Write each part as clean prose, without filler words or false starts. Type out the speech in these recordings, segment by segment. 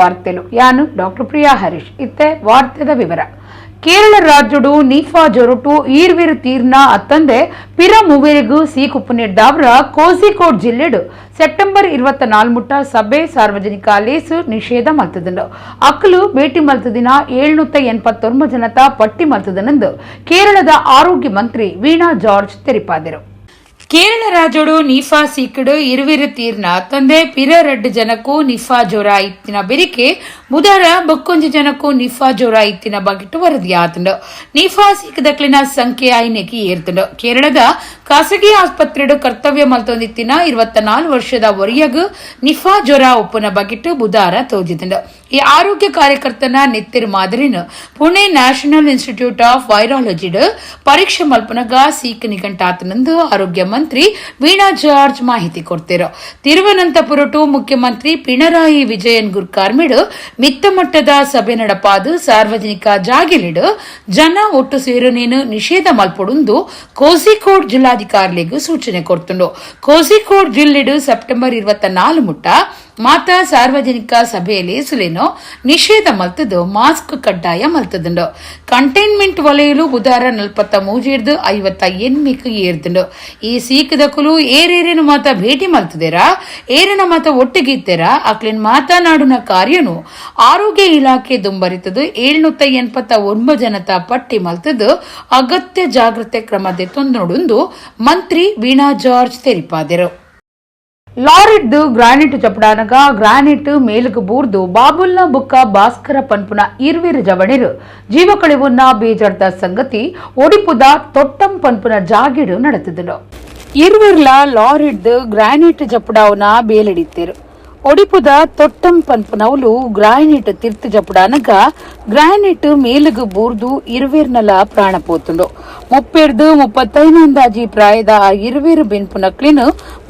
ವಾರ್ತೆಲು ಯಾನು ಡಾಕ್ಟರ್ ಪ್ರಿಯಾ ಹರೀಶ್ ಇತ್ತೆ ವಾರ್ತೆದ ವಿವರ. ಕೇರಳ ರಾಜ್ಯಡು ನಿಫಾ ಜೊರಟು ಈರ್ವಿರು ತೀರ್ನ ಅತ್ತಂದೆ ಪಿರ ಮೂವೇರಿಗೂ ಸೀಕುಪ್ಪುನಿಡ್ದಾವ್ರ ಕೋಝಿಕೋಡ್ ಜಿಲ್ಲೆಡು ಸೆಪ್ಟೆಂಬರ್ 24 ಮುಟ್ಟ ಸಭೆ ಸಾರ್ವಜನಿಕ ಲೇಸು ನಿಷೇಧ ಮಲ್ತದಂಡು ಅಕ್ಕಲು ಭೇಟಿ ಮಲ್ತದಿನ 789 ಜನತ ಪಟ್ಟಿ ಮಲ್ತದನೆಂದು ಕೇರಳದ ಆರೋಗ್ಯ ಮಂತ್ರಿ ವೀಣಾ ಜಾರ್ಜ್ ತೆರಿಪಾದರು. ಕೇರಳ ರಾಜ್ಯಡು ನಿಫಾ ಸೀಕಡು ಇರುವಿರು ತೀರ್ನ ತಂದೆ ಪಿರ 2 ಜನಕ್ಕೂ ನಿಫಾ ಜ್ವರ ಇತ್ತಿನ ಬೆರಿಕೆ ಬುಧವಾರ ಬೊಕ್ಕೊಂಜಿ ಜನಕ್ಕೂ ನಿಫಾ ಜ್ವರ ಇತ್ತಿನ ಬಗೆಟ್ಟು ವರದಿಯಾತಂಡು. ನಿಫಾ ಸೀಕದಕ್ಲಿನ ಸಂಖ್ಯೆ ಐನೆಕಿ ಏರ್ತಂಡು. ಕೇರಳದ ಖಾಸಗಿ ಆಸ್ಪತ್ರೆಡು ಕರ್ತವ್ಯ ಮಲ್ತೊಂದಿತ್ತಿನ 24 ವರ್ಷದ ಒರಿಯಗ್ ನಿಫಾ ಜ್ವರ ಒಪ್ಪುನ ಬಗೆಟ್ಟು ಬುಧವಾರ ತೋಜಿತಂಡು. ಈ ಆರೋಗ್ಯ ಕಾರ್ಯಕರ್ತನ ನೆತ್ತಿರು ಮಾದರಿನ ಪುಣೆ ನ್ಯಾಷನಲ್ ಇನ್ಸ್ಟಿಟ್ಯೂಟ್ ಆಫ್ ವೈರಾಲಜಿಡ್ ಪರೀಕ್ಷೆ ಮಲ್ಪನಗ ಸೀಕ್ ನಿಘಂಟಾತನೆಂದು ಆರೋಗ್ಯ ಮಂತ್ರಿ ವೀಣಾ ಜಾರ್ಜ್ ಮಾಹಿತಿ ಕೊಡ್ತಿರೋ. ತಿರುವನಂತಪುರಟು ಮುಖ್ಯಮಂತ್ರಿ ಪಿಣರಾಯಿ ವಿಜಯನ್ ಗುರ್ಕಾರ್ಮಿಡ್ ಮಿತ್ತ ಮಟ್ಟದ ಸಭೆ ನಡಪಾದು ಸಾರ್ವಜನಿಕ ಜಾಗೆಲಿಡು ಜನ ಒಟ್ಟು ಸೇರುನೇನು ನಿಷೇಧ ಮಲ್ಪೊಡುಂದು ಕೋಝಿಕೋಡ್ ಜಿಲ್ಲಾಧಿಕಾರಿಗಳಿಗೂ ಸೂಚನೆ ಕೊಡ್ತುಂಡು. ಕೋಝಿಕೋಡ್ ಜಿಲ್ಲೆಡು ಸೆಪ್ಟೆಂಬರ್ 24 ಮುಟ್ಟ ಮಾತ ಸಾರ್ವಜನಿಕ ಸಭೆಯಲ್ಲಿ ಸುಲೇನೋ ನಿಷೇಧ ಮಲ್ತದು ಮಾಸ್ಕ್ ಕಡ್ಡಾಯ ಮಲ್ತದುಂಡು. ಕಂಟೈನ್ಮೆಂಟ್ ವಲಯಲು ಬುಧವಾರ 43 58 ಏರ್ದುಂಡು. ಈ ಸೀಕದಕುಲು ಏರೇರೇನು ಮಾತ ಭೇಟಿ ಮಲ್ತದೇರಾ ಏರೇನ ಮಾತ ಒಟ್ಟಿಗಿತ್ತೇರಾ ಅಕ್ಲಿನ್ ಮಾತನಾಡುನ ಕಾರ್ಯನು ಆರೋಗ್ಯ ಇಲಾಖೆ ದುಂಬರಿತದು 789 ಜನತ ಪಟ್ಟಿ ಮಲ್ತದು ಅಗತ್ಯ ಜಾಗೃತೆ ಕ್ರಮದೆ ತೊಂದೊಡುಂದು ಮಂತ್ರಿ ವೀಣಾ ಜಾರ್ಜ್ ತೆರಿಪಾದರು. ಲಾರಿಡ್ದು ಗ್ರಾನೈಟ್ ಚಪಡಾನಗ ಗ್ರಾನೈಟ್ ಮೇಲುಗು ಬೂರ್ದು ಬಾಬುಲ್ನ ಬುಕ್ಕ ಭಾಸ್ಕರ ಪನ್ಪುನ ಇರ್ವಿರು ಜವಣಿರು ಜೀವ ಕಳಿವುನ್ನ ಬೇಜಾರ್ದ ಸಂಗತಿ ಒಡಿಪುದ ತೊಟ್ಟಂ ಪನ್ಪುನ ಜಾಗಿಡು ನಡೆತಿದ್ರು. ಇರ್ವಿರ್ಲ ಲಾರಿಡ್ದು ಗ್ರಾನೈಟ್ ಚಪಡಾವನ ಬೇಲೆಡಿತ್ತೇರು. ಒಡಿಪುದ ತೊಟ್ಟಂ ಪನ್ಪುನವಲು ಗ್ರಾನೈಟ್ ತಿರ್ತು ಜಪುಡಾನಗ ಗ್ರಾನೈಟ್ ಮೇಲುಗು ಬೂರ್ದು ಇರುವೇರ್ನಲ ಪ್ರಾಣ ಪೋತುಂಡು. 35 ಅಂದಾಜಿ ಪ್ರಾಯದ ಆ ಇರುವೇರು ಬೆನ್ಪುನಕ್ಲಿನ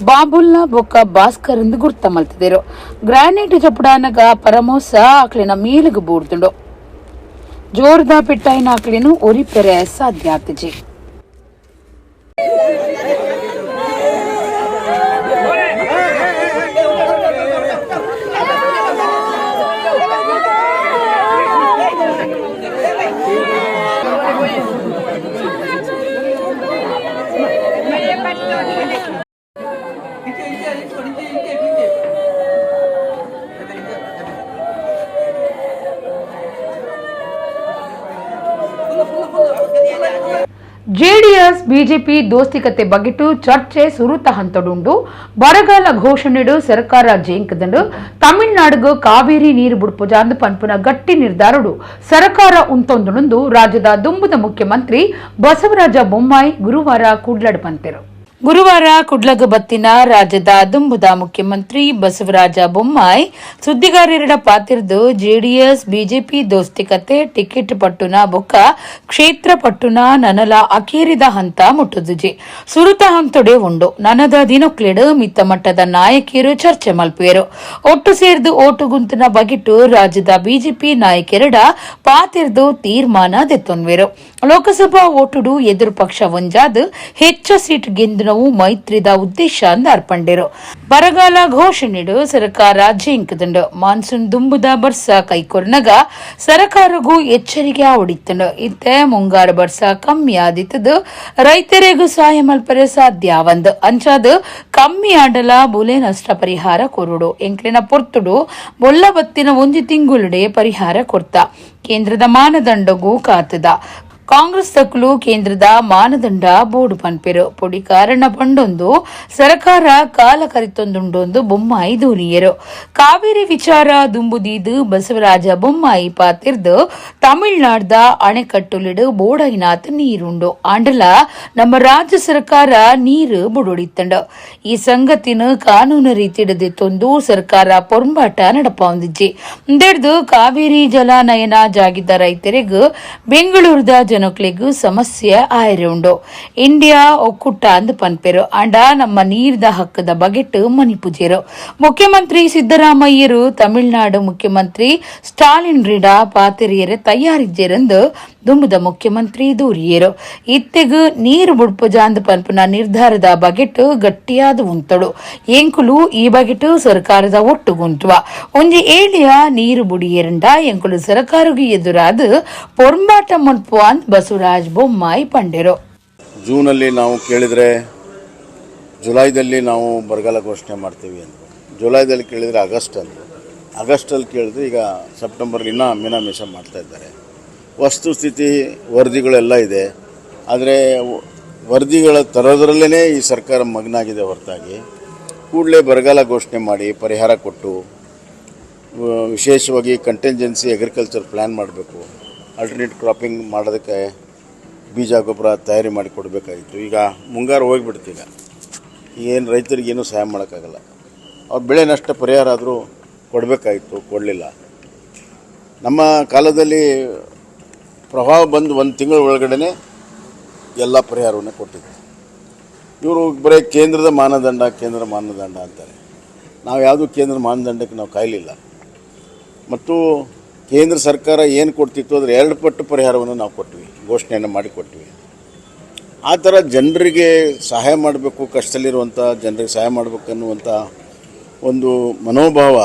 ಬಾಬುಲ್ನ ಬೊಕ್ಕ ಭಾಸ್ಕರ್ ಎಂದು ಗುರ್ತ ಮಲ್ತಿದೇರು. ಗ್ರಾನೈಟ್ ಜಪುಡಾನಗ ಪರಮೋಸ ಆಕ್ಲಿನ ಮೇಲುಗು ಬೂರ್ದುಂಡು. ಜೋರ್ದ ಪಿಟ್ಟಾಯಿನ ಆಕ್ಲಿನ ಒರಿಪೆರೆ ಸಾಧ್ಯ ಆತಜಿ. ಜೆಡಿಎಸ್ ಬಿಜೆಪಿ ದೋಸ್ತಿಕತೆ ಬಗೆಟ್ಟು ಚರ್ಚೆ ಸುರುತ ಹಂತಡುಂಡು ಬರಗಾಲ ಘೋಷಣೆಡು ಸರ್ಕಾರ ಜೇಂಕದಂಡು ತಮಿಳುನಾಡುಗು ಕಾವೇರಿ ನೀರು ಬುಡ್ಪುಜಾಂದು ಪನ್ಪುನ ಗಟ್ಟಿ ನಿರ್ಧಾರಡು ಸರ್ಕಾರ ಉಂತೊಂದುಂಡು ರಾಜ್ಯದ ದುಂಬುದ ಮುಖ್ಯಮಂತ್ರಿ ಬಸವರಾಜ ಬೊಮ್ಮಾಯಿ ಗುರುವಾರ ಕುಡ್ಲಡ್ ಪಂತೆರು. ಗುರುವಾರ ಕುಡ್ಲಗ ಬತ್ತಿನ ರಾಜ್ಯದ ದುಂಬುದ ಮುಖ್ಯಮಂತ್ರಿ ಬಸವರಾಜ ಬೊಮ್ಮಾಯಿ ಸುದ್ದಿಗಾರರ ಪಾತಿರ್ದು ಜೆಡಿಎಸ್ ಬಿಜೆಪಿ ದೋಸ್ತಿಕತೆ ಟಿಕೆಟ್ ಪಟ್ಟುನ ಬೊಕ್ಕ ಕ್ಷೇತ್ರ ಪಟ್ಟುನ ನನಲ ಅಕೇರಿದ ಹಂತ ಮುಟ್ಟುದುಜಿ ಸುರುತ ಹಂತೊಡೆ ಉಂಡು. ನನದ ದಿನಕ್ಲೆಡು ಮಿತ್ತ ಮಟ್ಟದ ನಾಯಕಿಯರು ಚರ್ಚೆ ಮಲ್ಪುವೆರು. ಒಟ್ಟು ಸೇರ್ದು ಓಟು ಗುಂತಿನ ಬಗೆಟ್ಟು ರಾಜ್ಯದ ಬಿಜೆಪಿ ನಾಯಕರಡ ಪಾತಿರ್ದು ತೀರ್ಮಾನ ದೆತ್ತೊನ್ವೆರು. ಲೋಕಸಭಾ ಓಟುಡು ಎದುರು ಪಕ್ಷ ಒಂಜಾದ್ ಹೆಚ್ಚ ಸೀಟ್ ಗೆಂದು ಮೈತ್ರಿದ ಉದ್ದೇಶ ಅರ್ಪಂಡರು. ಬರಗಾಲ ಘೋಷಣೆಡು ಸರ್ಕಾರ ಜೇಂಕದಂಡು ಮಾನ್ಸೂನ್ ದುಂಬುದ ಬರ್ಸ ಕೈಕೊರ್ನಗ ಸರ್ಕಾರಗೂ ಎಚ್ಚರಿಕೆ ಆವಡಿತ್ತಂಡು. ಇತ್ತೆ ಮುಂಗಾರು ಬರ್ಸ ಕಮ್ಮಿ ಆದಿತ್ತದು ರೈತರಿಗೂ ಸಹಾಯ ಮಲ್ಪರೆ ಸಾಧ್ಯ ಒಂದು ಅಂಚಾದ ಕಮ್ಮಿ ಆಡಲ ಬುಲೆ ನಷ್ಟ ಪರಿಹಾರ ಕೊರುಡು ಎಂಕ್ಲಿನ ಪೊರ್ತುಡು ಬೊಲ್ಲ ಬತ್ತಿನ 1 ತಿಂಗುಳುಡೆ ಪರಿಹಾರ ಕೊರ್ತ ಕೇಂದ್ರದ ಮಾನದಂಡಗೂ ಕಾತದ. ಕಾಂಗ್ರೆಸ್ ತಕ್ಕಲು ಕೇಂದ್ರದ ಮಾನದಂಡ ಬೋರ್ಡು ಪನ್ಪೆರು ಪೊಡಿ ಕಾರಣ ಪಂಡೊಂದು ಸರ್ಕಾರ ಕಾಲ ಕರಿತೊಂದುಂಡೊಂದು ಬೊಮ್ಮಾಯಿ ದೂರಿಯರು. ಕಾವೇರಿ ವಿಚಾರ ದುಂಬುದೀದು ಬಸವರಾಜ ಬೊಮ್ಮಾಯಿ ಪಾತಿರ್ದು ತಮಿಳುನಾಡ್ದ ಅಣೆಕಟ್ಟುಲಿಡು ಬೋಡೈನಾತ್ ನೀರುಂಡು ಆಂಡಲ ನಮ್ಮ ರಾಜ್ಯ ಸರ್ಕಾರ ನೀರು ಬುಡುಡಿತ್ತಂಡು. ಈ ಸಂಗತಿನ ಕಾನೂನು ರೀತಿಡದೆ ತೊಂದು ಸರ್ಕಾರ ಪೊರ್ಂಬಾಟ ನಡಪಾಂದಿಜ್ಜಿ ಇಂದೆಡ್ದು ಕಾವೇರಿ ಜಲಾನಯನ ಜಾಗಿದ್ದ ರೈತರಿಗೂ ಬೆಂಗಳೂರದ ಜನಕ್ಲೆಗೂ ಸಮಸ್ಯೆ ಆಯ್ರುಂಡು. ಇಂಡಿಯಾ ಒಕ್ಕೂಟ ಅಂದ್ ಪನ್ಪೆರು ಅಂಡ ನಮ್ಮ ನೀರ್ದ ಹಕ್ಕದ ಬಗೆಟ್ ಮನಿಪುಜೆರು. ಮುಖ್ಯಮಂತ್ರಿ ಸಿದ್ದರಾಮಯ್ಯರು ತಮಿಳುನಾಡು ಮುಖ್ಯಮಂತ್ರಿ ಸ್ಟಾಲಿನ್ ರಿಡ ಪಾತೆರಿಯರೆ ತಯಾರಿಜ್ಜೆರೆಂದು ದುಂಬುದ ಮುಖ್ಯಮಂತ್ರಿ ದೂರಿಯರು. ಇತ್ತೆಗೂ ನೀರು ಬುಡ್ಪುಜಾಂದ್ ಪನ್ಪುನ ನಿರ್ಧಾರದ ಬಗೆಟ್ ಗಟ್ಟಿಯಾದ ಉಂತಡು. ಎಂಕುಲು ಈ ಬಗೆಟ್ ಸರ್ಕಾರದ ಒಟ್ಟು ಗುಂಟುವ ಒಂಜಿ ಏಳಿಯ ನೀರು ಬುಡಿಯೇರಂಡ ಎಂಕುಲು ಸರ್ಕಾರಗೂ ಎದುರಾದ ಪೊರ್ಂಬಾಟ ಮುನ್ಪು ಅಂದ್ ಬಸವರಾಜ್ ಬೊಮ್ಮಾಯಿ ಪಂಡೆರು. ಜೂನಲ್ಲಿ ನಾವು ಕೇಳಿದರೆ ಜುಲೈದಲ್ಲಿ ನಾವು ಬರಗಾಲ ಘೋಷಣೆ ಮಾಡ್ತೀವಿ ಅಂದರು. ಜುಲೈದಲ್ಲಿ ಕೇಳಿದರೆ ಆಗಸ್ಟಲ್ಲಿ ಕೇಳಿದ್ರೆ ಈಗ ಸೆಪ್ಟೆಂಬರ್ ಇನ್ನೂ ಮೀನಾಮೇಷ ಮಾಡ್ತಾಯಿದ್ದಾರೆ. ವಸ್ತುಸ್ಥಿತಿ ವರದಿಗಳೆಲ್ಲ ಇದೆ. ಆದರೆ ವರದಿಗಳ ತರೋದ್ರಲ್ಲೇ ಈ ಸರ್ಕಾರ ಮಗ್ನಾಗಿದೆ ಹೊರತಾಗಿ ಕೂಡಲೇ ಬರಗಾಲ ಘೋಷಣೆ ಮಾಡಿ ಪರಿಹಾರ ಕೊಟ್ಟು ವಿಶೇಷವಾಗಿ ಕಂಟಿಂಜೆನ್ಸಿ ಅಗ್ರಿಕಲ್ಚರ್ ಪ್ಲ್ಯಾನ್ ಮಾಡಬೇಕು. ಆಲ್ಟರ್ನೇಟ್ ಕ್ರಾಪಿಂಗ್ ಮಾಡೋದಕ್ಕೆ ಬೀಜ ಗೊಬ್ಬರ ತಯಾರಿ ಮಾಡಿ ಕೊಡಬೇಕಾಗಿತ್ತು. ಈಗ ಮುಂಗಾರು ಹೋಗಿಬಿಡ್ತು. ಏನು ರೈತರಿಗೇನು ಸಹಾಯ ಮಾಡೋಕ್ಕಾಗಲ್ಲ. ಅವ್ರ ಬೆಳೆ ನಷ್ಟ ಪರಿಹಾರ ಆದರೂ ಕೊಡಬೇಕಾಗಿತ್ತು, ಕೊಡಲಿಲ್ಲ. ನಮ್ಮ ಕಾಲದಲ್ಲಿ ಪ್ರವಾಹ ಬಂದು 1 ತಿಂಗಳ ಒಳಗಡೆ ಎಲ್ಲ ಪರಿಹಾರವನ್ನು ಕೊಟ್ಟಿದ್ದರು. ಇವರು ಬರೀ ಕೇಂದ್ರ ಮಾನದಂಡ ಅಂತಾರೆ. ನಾವು ಯಾವುದೂ ಕೇಂದ್ರ ಮಾನದಂಡಕ್ಕೆ ನಾವು ಕಾಯಲಿಲ್ಲ. ಮತ್ತು ಕೇಂದ್ರ ಸರ್ಕಾರ ಏನು ಕೊಡ್ತಿತ್ತು ಅದರ 2 ಪಟ್ಟು ಪರಿಹಾರವನ್ನು ನಾವು ಕೊಟ್ವಿ, ಘೋಷಣೆಯನ್ನು ಮಾಡಿಕೊಟ್ವಿ. ಆ ಥರ ಜನರಿಗೆ ಸಹಾಯ ಮಾಡಬೇಕು, ಕಷ್ಟದಲ್ಲಿರುವಂಥ ಜನರಿಗೆ ಸಹಾಯ ಮಾಡಬೇಕು ಅನ್ನುವಂಥ ಒಂದು ಮನೋಭಾವ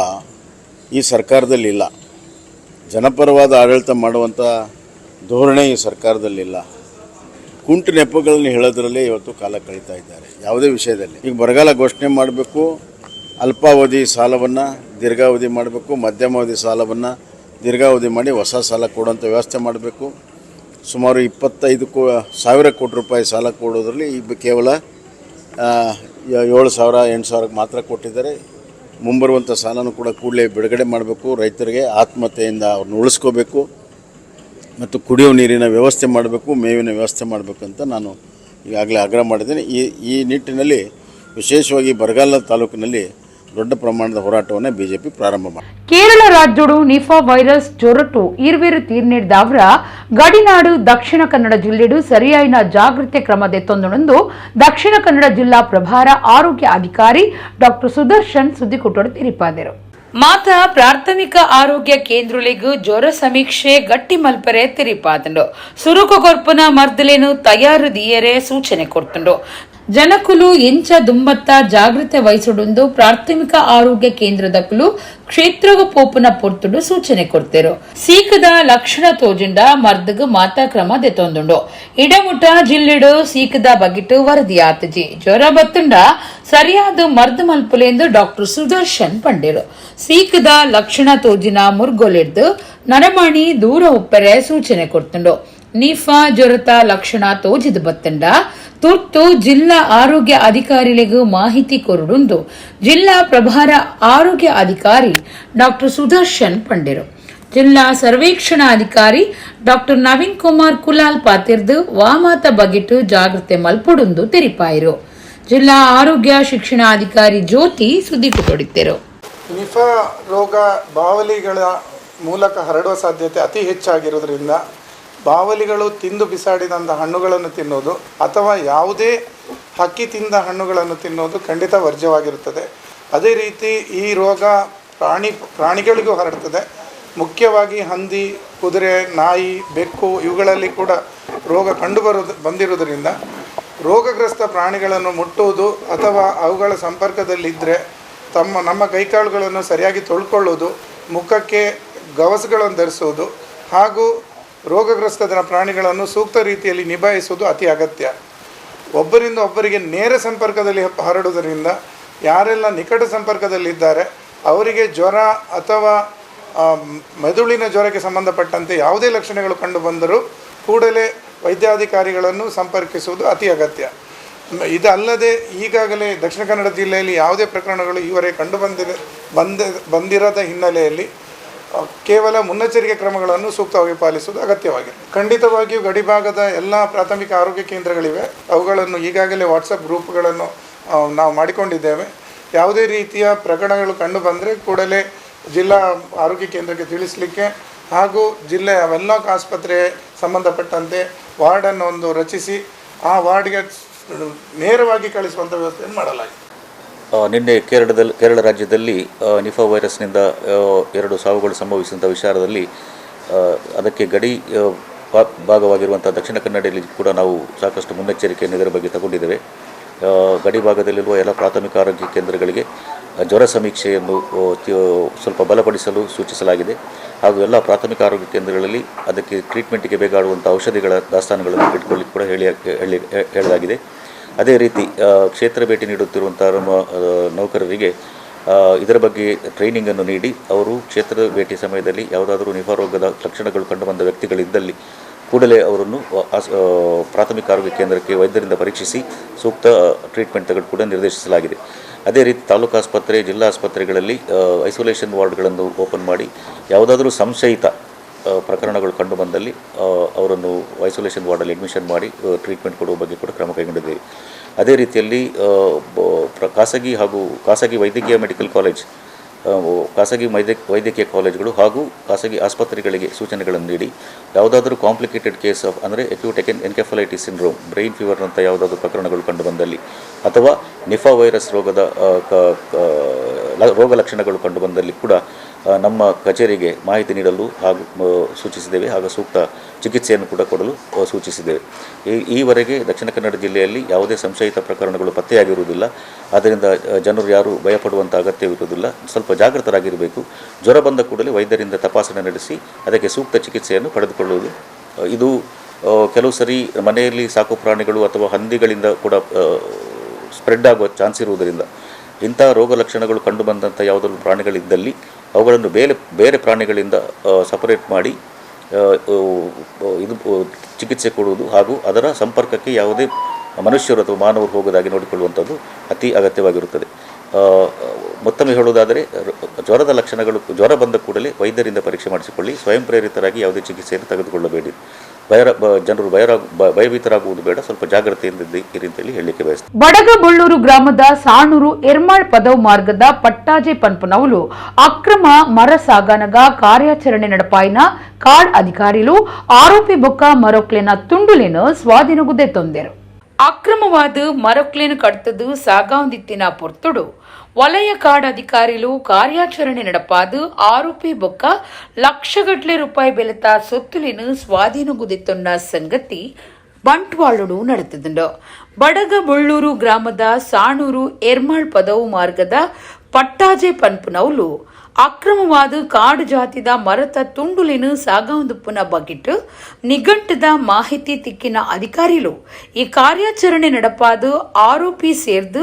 ಈ ಸರ್ಕಾರದಲ್ಲಿಲ್ಲ. ಜನಪರವಾದ ಆಡಳಿತ ಮಾಡುವಂಥ ಧೋರಣೆ ಈ ಸರ್ಕಾರದಲ್ಲಿಲ್ಲ. ಕುಂಟು ನೆಪಗಳನ್ನು ಹೇಳೋದ್ರಲ್ಲೇ ಇವತ್ತು ಕಾಲ ಕಳೀತಾ ಇದ್ದಾರೆ ಯಾವುದೇ ವಿಷಯದಲ್ಲಿ. ಈಗ ಬರಗಾಲ ಘೋಷಣೆ ಮಾಡಬೇಕು, ಅಲ್ಪಾವಧಿ ಸಾಲವನ್ನು ದೀರ್ಘಾವಧಿ ಮಾಡಬೇಕು, ಮಧ್ಯಮಾವಧಿ ಸಾಲವನ್ನು ದೀರ್ಘಾವಧಿ ಮಾಡಿ ಹೊಸ ಸಾಲ ಕೊಡುವಂಥ ವ್ಯವಸ್ಥೆ ಮಾಡಬೇಕು. ಸುಮಾರು 25,000 ಕೋಟಿ ರೂಪಾಯಿ ಸಾಲ ಕೊಡೋದ್ರಲ್ಲಿ ಈಗ ಕೇವಲ 7,000 8,000 ಮಾತ್ರ ಕೊಟ್ಟಿದ್ದಾರೆ. ಮುಂಬರುವಂಥ ಸಾಲನೂ ಕೂಡ ಕೂಡಲೇ ಬಿಡುಗಡೆ ಮಾಡಬೇಕು. ರೈತರಿಗೆ ಆತ್ಮಹತ್ಯೆಯಿಂದ ಅವ್ರನ್ನ ಉಳಿಸ್ಕೋಬೇಕು ಮತ್ತು ಕುಡಿಯೋ ನೀರಿನ ವ್ಯವಸ್ಥೆ ಮಾಡಬೇಕು, ಮೇವಿನ ವ್ಯವಸ್ಥೆ ಮಾಡಬೇಕು ಅಂತ ನಾನು ಈಗಾಗಲೇ ಆಗ್ರಹ ಮಾಡಿದ್ದೇನೆ. ಈ ನಿಟ್ಟಿನಲ್ಲಿ ವಿಶೇಷವಾಗಿ ಬರಗಾಲ ತಾಲೂಕಿನಲ್ಲಿ ದೊಡ್ಡ ಪ್ರಮಾಣದ ಹೋರಾಟವನ್ನು ಬಿಜೆಪಿ ಪ್ರಾರಂಭ ಮಾಡಿ. ಕೇರಳ ರಾಜ್ಯಡು ನಿಫಾ ವೈರಸ್ ಜೊರಟು ಈರ್ವೇರು ತೀರ್ನಿಡ್ದಾವ್ರ ಗಡಿನಾಡು ದಕ್ಷಿಣ ಕನ್ನಡ ಜಿಲ್ಲೆಡು ಸರಿಯಾಯಿನ ಜಾಗೃತಿ ಕ್ರಮದೆತ್ತೊಂದೊಂದು ದಕ್ಷಿಣ ಕನ್ನಡ ಜಿಲ್ಲಾ ಪ್ರಭಾರ ಆರೋಗ್ಯ ಅಧಿಕಾರಿ ಡಾಕ್ಟರ್ ಸುದರ್ಶನ್ ಸುದ್ದಿಕುಟ್ಟೋಡು ತಿರಿಪಾದರು. ಮಾತಾ ಪ್ರಾಥಮಿಕ ಆರೋಗ್ಯ ಕೇಂದ್ರಗಳಿಗೂ ಜ್ವರ ಸಮೀಕ್ಷೆ ಗಟ್ಟಿ ಮಲ್ಪರೆ ತಿರಿಪಾದಂಡು. ಸುರುಕು ಕೊರ್ಪುನ ಮರ್ದಲೇನು ತಯಾರು ದಿಯರೆ ಸೂಚನೆ ಕೊಡ್ತುಂಡು. ಜನಕುಲು ಎಂಚ ದುಂಬತ್ತ ಜಾಗೃತಿ ವಹಿಸುಡುಂದು ಪ್ರಾಥಮಿಕ ಆರೋಗ್ಯ ಕೇಂದ್ರದಕ್ಕಲು ಕ್ಷೇತ್ರಗ ಪೋಪುನ ಪೊರ್ತುಡು ಸೂಚನೆ ಕೊಡ್ತೇರು. ಸೀಕದ ಲಕ್ಷಣ ತೋಜುಂಡ ಮರ್ದಗ ಮಾತಾ ಕ್ರಮ ದೆತೊಂದುಂಡು. ಇಡಮುಟ ಜಿಲ್ಲೆಡು ಸೀಕದ ಬಗಿಟ್ಟು ವರದಿಯಾತಜಿ ಜ್ವರ ಬತ್ತುಂಡ ಸರಿಯಾದ ಮರ್ದ ಮಲ್ಪುಲೆಂದು ಡಾಕ್ಟರ್ ಸುದರ್ಶನ್ ಪಂಡೇರು. ಸೀಕದ ಲಕ್ಷಣ ತೋಜಿನ ಮುರ್ಗೊಲೆಡ್ದು ನರಮಣಿ ದೂರ ಉಪ್ಪರೆ ಸೂಚನೆ ಕೊಡ್ತುಂಡು. ನಿಫಾ ಜ್ವರತ ಲಕ್ಷಣ ತೋಜಿದ ಬತ್ತಂಡ ತುರ್ತು ಜಿಲ್ಲಾ ಆರೋಗ್ಯ ಅಧಿಕಾರಿಗಳಿಗೂ ಮಾಹಿತಿ ಕೊರಡುಂದು ಜಿಲ್ಲಾ ಪ್ರಭಾರ ಆರೋಗ್ಯ ಅಧಿಕಾರಿ ಡಾಕ್ಟರ್ ಸುದರ್ಶನ್ ಪಂಡೆರು. ಜಿಲ್ಲಾ ಸರ್ವೇಕ್ಷಣಾಧಿಕಾರಿ ಡಾಕ್ಟರ್ ನವೀನ್ ಕುಮಾರ್ ಕುಲಾಲ್ ಪಾತಿರ್ದು ವಾಮಾತ ಬಗೆಟ್ಟು ಜಾಗೃತಿ ಮಲ್ಪುಡುಂದು ತೆರಿಪಾಯಿರು. ಜಿಲ್ಲಾ ಆರೋಗ್ಯ ಶಿಕ್ಷಣಾಧಿಕಾರಿ ಜ್ಯೋತಿ ಸುದ್ದಿ ಕೊಟ್ಟಿದ್ದರು. ನಿಫಾ ರೋಗ ಬಾವಲಿಗಳ ಮೂಲಕ ಹರಡುವ ಸಾಧ್ಯತೆ ಅತಿ ಹೆಚ್ಚಾಗಿರುವುದರಿಂದ ಬಾವಲಿಗಳು ತಿಂದು ಬಿಸಾಡಿದಂಥ ಹಣ್ಣುಗಳನ್ನು ತಿನ್ನೋದು ಅಥವಾ ಯಾವುದೇ ಹಕ್ಕಿ ತಿಂದ ಹಣ್ಣುಗಳನ್ನು ತಿನ್ನೋದು ಖಂಡಿತ ವರ್ಜ್ಯವಾಗಿರುತ್ತದೆ. ಅದೇ ರೀತಿ ಈ ರೋಗ ಪ್ರಾಣಿಗಳಿಗೂ ಹರಡ್ತದೆ. ಮುಖ್ಯವಾಗಿ ಹಂದಿ, ಕುದುರೆ, ನಾಯಿ, ಬೆಕ್ಕು ಇವುಗಳಲ್ಲಿ ಕೂಡ ರೋಗ ಬಂದಿರುವುದರಿಂದ ರೋಗಗ್ರಸ್ತ ಪ್ರಾಣಿಗಳನ್ನು ಮುಟ್ಟುವುದು ಅಥವಾ ಅವುಗಳ ಸಂಪರ್ಕದಲ್ಲಿದ್ದರೆ ನಮ್ಮ ಕೈಕಾಲುಗಳನ್ನು ಸರಿಯಾಗಿ ತೊಳ್ಕೊಳ್ಳೋದು, ಮುಖಕ್ಕೆ ಗವಸುಗಳನ್ನು ಧರಿಸೋದು ಹಾಗೂ ರೋಗಗ್ರಸ್ತ ಪ್ರಾಣಿಗಳನ್ನು ಸೂಕ್ತ ರೀತಿಯಲ್ಲಿ ನಿಭಾಯಿಸುವುದು ಅತಿ ಅಗತ್ಯ. ಒಬ್ಬರಿಂದ ಒಬ್ಬರಿಗೆ ನೇರ ಸಂಪರ್ಕದಲ್ಲಿ ಹರಡುವುದರಿಂದ ಯಾರೆಲ್ಲ ನಿಕಟ ಸಂಪರ್ಕದಲ್ಲಿದ್ದಾರೆ ಅವರಿಗೆ ಜ್ವರ ಅಥವಾ ಮೆದುಳಿನ ಜ್ವರಕ್ಕೆ ಸಂಬಂಧಪಟ್ಟಂತೆ ಯಾವುದೇ ಲಕ್ಷಣಗಳು ಕಂಡುಬಂದರೂ ಕೂಡಲೇ ವೈದ್ಯಾಧಿಕಾರಿಗಳನ್ನು ಸಂಪರ್ಕಿಸುವುದು ಅತಿ ಅಗತ್ಯ. ಇದಲ್ಲದೆ ಈಗಾಗಲೇ ದಕ್ಷಿಣ ಕನ್ನಡ ಜಿಲ್ಲೆಯಲ್ಲಿ ಯಾವುದೇ ಪ್ರಕರಣಗಳು ಈವರೆಗೆ ಬಂದಿರದ ಹಿನ್ನೆಲೆಯಲ್ಲಿ ಕೇವಲ ಮುನ್ನೆಚ್ಚರಿಕೆ ಕ್ರಮಗಳನ್ನು ಸೂಕ್ತವಾಗಿ ಪಾಲಿಸುವುದು ಅಗತ್ಯವಾಗಿದೆ. ಖಂಡಿತವಾಗಿಯೂ ಗಡಿಭಾಗದ ಎಲ್ಲ ಪ್ರಾಥಮಿಕ ಆರೋಗ್ಯ ಕೇಂದ್ರಗಳಿವೆ. ಅವುಗಳನ್ನು ಈಗಾಗಲೇ ವಾಟ್ಸಪ್ ಗ್ರೂಪ್ಗಳನ್ನು ನಾವು ಮಾಡಿಕೊಂಡಿದ್ದೇವೆ. ಯಾವುದೇ ರೀತಿಯ ಪ್ರಕರಣಗಳು ಕಂಡು ಬಂದರೆ ಕೂಡಲೇ ಜಿಲ್ಲಾ ಆರೋಗ್ಯ ಕೇಂದ್ರಕ್ಕೆ ತಿಳಿಸಲಿಕ್ಕೆ ಹಾಗೂ ಜಿಲ್ಲೆಯ ವೆನ್ಲಾಕ್ ಆಸ್ಪತ್ರೆ ಸಂಬಂಧಪಟ್ಟಂತೆ ವಾರ್ಡನ್ನು ಒಂದು ರಚಿಸಿ ಆ ವಾರ್ಡ್ಗೆ ನೇರವಾಗಿ ಕಳಿಸುವಂಥ ವ್ಯವಸ್ಥೆಯನ್ನು ಮಾಡಲಾಗಿದೆ. ನಿನ್ನೆ ಕೇರಳ ರಾಜ್ಯದಲ್ಲಿ ನಿಫಾ ವೈರಸ್ನಿಂದ 2 ಸಾವುಗಳು ಸಂಭವಿಸಿದಂಥ ವಿಚಾರದಲ್ಲಿ ಅದಕ್ಕೆ ಗಡಿ ಭಾಗವಾಗಿರುವಂಥ ದಕ್ಷಿಣ ಕನ್ನಡದಲ್ಲಿ ಕೂಡ ನಾವು ಸಾಕಷ್ಟು ಮುನ್ನೆಚ್ಚರಿಕೆಯನ್ನು ಇದರ ಬಗ್ಗೆ ತಗೊಂಡಿದ್ದೇವೆ. ಗಡಿ ಭಾಗದಲ್ಲಿರುವ ಎಲ್ಲ ಪ್ರಾಥಮಿಕ ಆರೋಗ್ಯ ಕೇಂದ್ರಗಳಿಗೆ ಜ್ವರ ಸಮೀಕ್ಷೆಯನ್ನು ಸ್ವಲ್ಪ ಬಲಪಡಿಸಲು ಸೂಚಿಸಲಾಗಿದೆ. ಹಾಗೂ ಎಲ್ಲ ಪ್ರಾಥಮಿಕ ಆರೋಗ್ಯ ಕೇಂದ್ರಗಳಲ್ಲಿ ಅದಕ್ಕೆ ಟ್ರೀಟ್ಮೆಂಟಿಗೆ ಬೇಕಾಗುವಂಥ ಔಷಧಿಗಳ ದಾಸ್ತಾನುಗಳನ್ನು ಇಟ್ಕೊಳ್ಳಿಕ್ಕೆ ಕೂಡ ಹೇಳಲಾಗಿದೆ. ಅದೇ ರೀತಿ ಕ್ಷೇತ್ರ ಭೇಟಿ ನೀಡುತ್ತಿರುವಂಥ ನೌಕರರಿಗೆ ಇದರ ಬಗ್ಗೆ ಟ್ರೈನಿಂಗನ್ನು ನೀಡಿ ಅವರು ಕ್ಷೇತ್ರ ಭೇಟಿ ಸಮಯದಲ್ಲಿ ಯಾವುದಾದರೂ ನಿಫಾ ರೋಗದ ಲಕ್ಷಣಗಳು ಕಂಡುಬಂದ ವ್ಯಕ್ತಿಗಳಿದ್ದಲ್ಲಿ ಕೂಡಲೇ ಅವರನ್ನು ಪ್ರಾಥಮಿಕ ಆರೋಗ್ಯ ಕೇಂದ್ರಕ್ಕೆ ವೈದ್ಯರಿಂದ ಪರೀಕ್ಷಿಸಿ ಸೂಕ್ತ ಟ್ರೀಟ್ಮೆಂಟ್ ತೆಗೆದು ಕೂಡ ನಿರ್ದೇಶಿಸಲಾಗಿದೆ. ಅದೇ ರೀತಿ ತಾಲೂಕು ಆಸ್ಪತ್ರೆ, ಜಿಲ್ಲಾ ಆಸ್ಪತ್ರೆಗಳಲ್ಲಿ ಐಸೋಲೇಷನ್ ವಾರ್ಡ್ಗಳನ್ನು ಓಪನ್ ಮಾಡಿ ಯಾವುದಾದರೂ ಸಂಶಯಿತ ಪ್ರಕರಣಗಳು ಕಂಡು ಬಂದಲ್ಲಿ ಅವರನ್ನು ಐಸೋಲೇಷನ್ ವಾರ್ಡಲ್ಲಿ ಅಡ್ಮಿಷನ್ ಮಾಡಿ ಟ್ರೀಟ್ಮೆಂಟ್ ಕೊಡುವ ಬಗ್ಗೆ ಕೂಡ ಕ್ರಮ ಕೈಗೊಂಡಿದ್ದೇವೆ. ಅದೇ ರೀತಿಯಲ್ಲಿ ಖಾಸಗಿ ವೈದ್ಯಕೀಯ ಮೆಡಿಕಲ್ ಕಾಲೇಜ್, ಖಾಸಗಿ ವೈದ್ಯಕೀಯ ಕಾಲೇಜುಗಳು ಹಾಗೂ ಖಾಸಗಿ ಆಸ್ಪತ್ರೆಗಳಿಗೆ ಸೂಚನೆಗಳನ್ನು ನೀಡಿ ಯಾವುದಾದರೂ ಕಾಂಪ್ಲಿಕೇಟೆಡ್ ಕೇಸ್ ಅಂದರೆ ಅಕ್ಯೂಟ್ ಎನ್ಕೆಫಲೈಟಿಸ್ ಸಿಂಡ್ರೋಮ್, ಬ್ರೈನ್ ಫೀವರ್ನಂಥ ಯಾವುದಾದ್ರೂ ಪ್ರಕರಣಗಳು ಕಂಡುಬಂದಲ್ಲಿ ಅಥವಾ ನಿಫಾ ವೈರಸ್ ರೋಗ ಲಕ್ಷಣಗಳು ಕಂಡುಬಂದಲ್ಲಿ ಕೂಡ ನಮ್ಮ ಕಚೇರಿಗೆ ಮಾಹಿತಿ ನೀಡಲು ಹಾಗೂ ಸೂಚಿಸಿದ್ದೇವೆ. ಹಾಗೂ ಸೂಕ್ತ ಚಿಕಿತ್ಸೆಯನ್ನು ಕೂಡ ಕೊಡಲು ಸೂಚಿಸಿದ್ದೇವೆ. ಈವರೆಗೆ ದಕ್ಷಿಣ ಕನ್ನಡ ಜಿಲ್ಲೆಯಲ್ಲಿ ಯಾವುದೇ ಸಂಶಯಿತ ಪ್ರಕರಣಗಳು ಪತ್ತೆಯಾಗಿರುವುದಿಲ್ಲ. ಆದ್ದರಿಂದ ಜನರು ಯಾರೂ ಭಯಪಡುವಂಥ ಅಗತ್ಯವಿರುವುದಿಲ್ಲ. ಸ್ವಲ್ಪ ಜಾಗೃತರಾಗಿರಬೇಕು. ಜ್ವರ ಬಂದ ಕೂಡಲೇ ವೈದ್ಯರಿಂದ ತಪಾಸಣೆ ನಡೆಸಿ ಅದಕ್ಕೆ ಸೂಕ್ತ ಚಿಕಿತ್ಸೆಯನ್ನು ಪಡೆದುಕೊಳ್ಳುವುದು. ಇದು ಕೆಲವು ಸರಿ ಮನೆಯಲ್ಲಿ ಸಾಕು ಪ್ರಾಣಿಗಳು ಅಥವಾ ಹಂದಿಗಳಿಂದ ಕೂಡ ಸ್ಪ್ರೆಡ್ ಆಗುವ ಚಾನ್ಸ್ ಇರುವುದರಿಂದ ಇಂಥ ರೋಗ ಲಕ್ಷಣಗಳು ಕಂಡುಬಂದಂಥ ಯಾವುದಾದ್ರು ಪ್ರಾಣಿಗಳಿದ್ದಲ್ಲಿ ಅವುಗಳನ್ನು ಬೇರೆ ಪ್ರಾಣಿಗಳಿಂದ ಸಪರೇಟ್ ಮಾಡಿ ಚಿಕಿತ್ಸೆ ಕೊಡುವುದು ಹಾಗೂ ಅದರ ಸಂಪರ್ಕಕ್ಕೆ ಯಾವುದೇ ಮನುಷ್ಯರು ಅಥವಾ ಮಾನವರು ಹೋಗೋದಾಗಿ ನೋಡಿಕೊಳ್ಳುವಂಥದ್ದು ಅತಿ ಅಗತ್ಯವಾಗಿರುತ್ತದೆ. ಮತ್ತೊಮ್ಮೆ ಹೇಳುವುದಾದರೆ ಜ್ವರ ಬಂದ ಕೂಡಲೇ ವೈದ್ಯರಿಂದ ಪರೀಕ್ಷೆ ಮಾಡಿಸಿಕೊಳ್ಳಿ. ಸ್ವಯಂ ಪ್ರೇರಿತರಾಗಿ ಯಾವುದೇ ಚಿಕಿತ್ಸೆಯನ್ನು ತೆಗೆದುಕೊಳ್ಳಬೇಡಿ. ಜನರು ಭಯಭೀತರಾಗುವುದು ಬೇಡ. ಸ್ವಲ್ಪ ಜಾಗ್ರತೆಯಿಂದ ಇರಿ ಅಂತೇಳಿ ಹೇಳಲಿಕ್ಕೆ ಬಯಸ್ತಾರೆ. ಬಡಗಬಳ್ಳೂರು ಗ್ರಾಮದ ಸಾಣೂರು ಎರ್ಮಾಳ್ ಪದವು ಮಾರ್ಗದ ಪಟ್ಟಾಜೆ ಪನ್ಪನವಲು ಅಕ್ರಮ ಮರ ಸಾಗಾಣಗ ಕಾರ್ಯಾಚರಣೆ ನಡಪಾಯಿನ ಕಾರ್ಡ್ ಅಧಿಕಾರಿಗಳು ಆರೋಪಿ ಬೊಕ್ಕ ಮರೊಕ್ಲೆನ ತುಂಡುಲೆನು ಸ್ವಾಧೀನಗುದೆ ತೊಂದರು. ಅಕ್ರಮವಾದ ಮರೊಕ್ಲೆನು ಕಡ್ತದು ಸಾಗಾಂದಿತ್ತಿನ ಪೊರ್ತುಡು ವಲಯ ಕಾರ್ಡ್ ಅಧಿಕಾರಿಗಳು ಕಾರ್ಯಾಚರಣೆ ನಡಪಾದು ಆರೋಪಿ ಬೊಕ್ಕ ಲಕ್ಷಗಟ್ಟಲೆ ರೂಪಾಯಿ ಬೆಲೆತ ಸೊತ್ತುಲಿನ ಸ್ವಾಧೀನಗುದಿತ್ತೊನ್ನ ಸಂಗತಿ ಬಂಟ್ವಾಳಡು ನಡೆತದುಂಡು. ಬಡಗಬಳ್ಳೂರು ಗ್ರಾಮದ ಸಾಣೂರು ಎರ್ಮಾಳ್ ಪದವು ಮಾರ್ಗದ ಪಟ್ಟಾಜೆ ಪನ್ಪುನವಲು ಅಕ್ರಮವಾದ ಕಾಡು ಜಾತಿದ ಮರತ ತುಂಡುಲಿನ ಸಾಗಾಂದುಪ್ಪನ ಬಗ್ಗಿಟ್ಟು ನಿಘಂಟದ ಮಾಹಿತಿ ತಿಕ್ಕಿನ ಅಧಿಕಾರಿಗಳು ಈ ಕಾರ್ಯಾಚರಣೆ ನಡಪಾದು ಆರೋಪಿ ಸೇರ್ದು